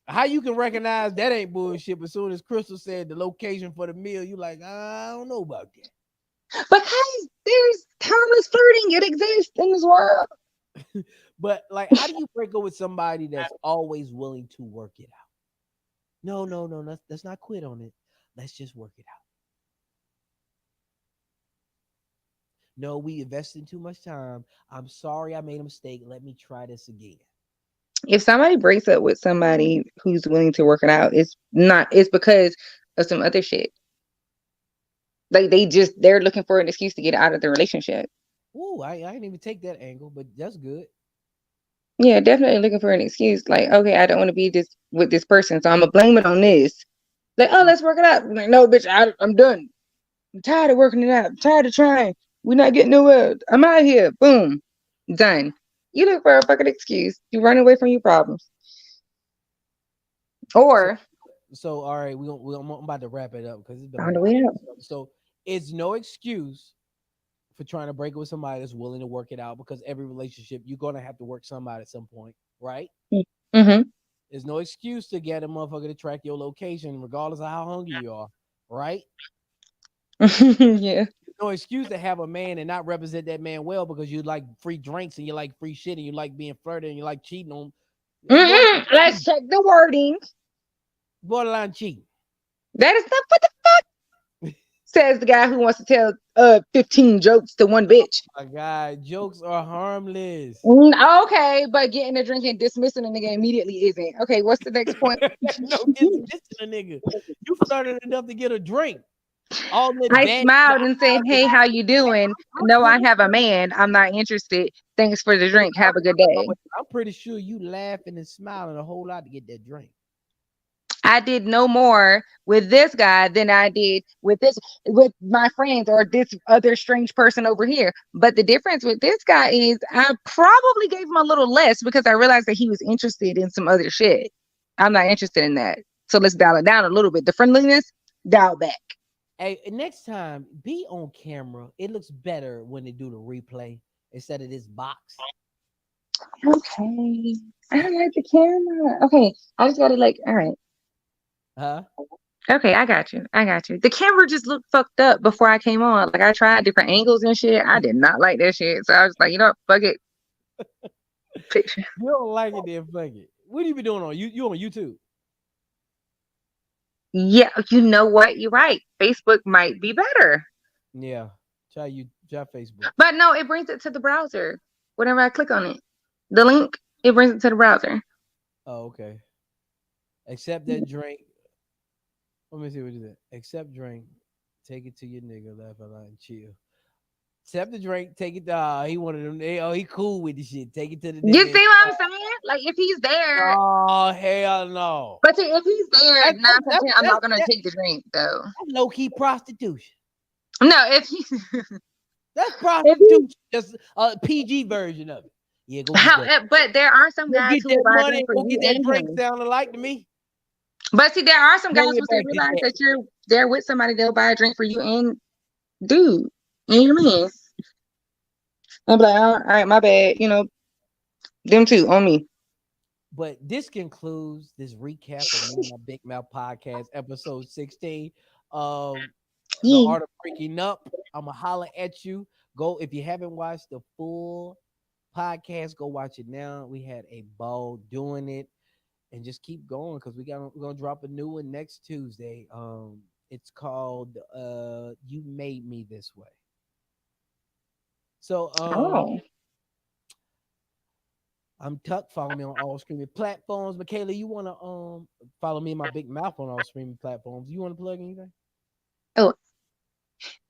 How you can recognize that ain't bullshit? But as soon as Crystal said the location for the meal, you like, I don't know about that. Because there's harmless flirting. It exists in this world. But like, how do you break up with somebody that's always willing to work it out? No, let's not quit on it. Let's just work it out. No, we invested too much time. I'm sorry I made a mistake. Let me try this again. If somebody breaks up with somebody who's willing to work it out, it's because of some other shit. Like they're looking for an excuse to get out of the relationship. Ooh, I didn't even take that angle, but that's good. Yeah, definitely looking for an excuse. Like, okay, I don't want to be with this person, so I'm gonna blame it on this. Like, oh, let's work it out. I'm like, no, bitch, I'm done. I'm tired of working it out. I'm tired of trying. We're not getting nowhere. I'm out of here. Boom, done. You look for a fucking excuse. You run away from your problems. Or So all right, I'm about to wrap it up because it's been on like the way out. so. It's no excuse for trying to break up with somebody that's willing to work it out because every relationship you're gonna have to work somebody at some point, right? Mm-hmm. There's no excuse to get a motherfucker to track your location, regardless of how hungry you are, right? Yeah. No excuse to have a man and not represent that man well because you like free drinks and you like free shit and you like being flirted and you like cheating on. Let's check the wording. Borderline cheating. That is not what the fuck says the guy who wants to tell 15 jokes to one bitch. My God, jokes are harmless. Okay, but getting a drink and dismissing a nigga immediately isn't. Okay, what's the next point? No dismissing a nigga. You flirted enough to get a drink. All this I bad. smiled and said, "Hey, how you doing? No, I have a man. I'm not interested. Thanks for the drink. Have a good day." I'm pretty sure you laughing and smiling a whole lot to get that drink. I did no more with this guy than I did with my friends or this other strange person over here. But the difference with this guy is I probably gave him a little less because I realized that he was interested in some other shit. I'm not interested in that. So let's dial it down a little bit. The friendliness, dial back. Hey, next time be on camera. It looks better when they do the replay instead of this box. Okay. I don't like the camera. Okay. I just gotta all right. Huh? Okay, I got you. The camera just looked fucked up before I came on. Like I tried different angles and shit. I did not like that shit. So I was like, you know what? Fuck it. Picture. You don't like it, then fuck it. What do you be doing on you on YouTube? Yeah, you know what? You're right. Facebook might be better. Yeah. Try Facebook. But no, it brings it to the browser. Whenever I click on it. The link, it brings it to the browser. Oh, okay. Accept that drink. Let me see what you said. Accept drink. Take it to your nigga. Laugh out loud and chill. Accept the drink. Take it to. He wanted them. He cool with the shit. Take it to the nigga. You see what I'm saying? Like if he's there. Oh hell no. But see, if he's there, I'm not gonna take the drink though. That's low key prostitution. No, if he's that's prostitution. Just a PG version of it. Yeah, go but there are some guys who buy money. Go get that drink. Sounding like to me. But see, there are some guys who realize that you're there with somebody, they'll buy a drink for you and dude. You know what I mean? I'm like, all right, my bad. You know, them too on me. But this concludes this recap of Me and My Big Mouth podcast, episode 16. The Yeah. Art of Breaking Up. I'ma holler at you. Go if you haven't watched the full podcast, go watch it now. We had a ball doing it, and just keep going because we're gonna drop a new one next Tuesday. It's called "You Made Me This Way." So Oh. I'm Tuck. Follow me on all streaming platforms. Michaela, you wanna follow me in my big mouth on all streaming platforms? You wanna plug anything? Oh,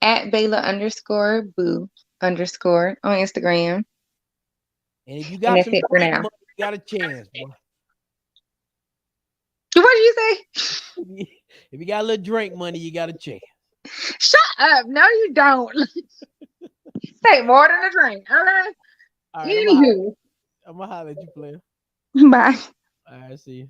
at Bayla underscore boo underscore on Instagram. And if you And got that's some it for drink now. money, you got a chance, boy. What did you say? If you got a little drink money, you got a chance. Shut up. No, you don't. Say more than a drink. All right. All right, Anywho. I'm gonna holler at you, player. Bye. All right, see you.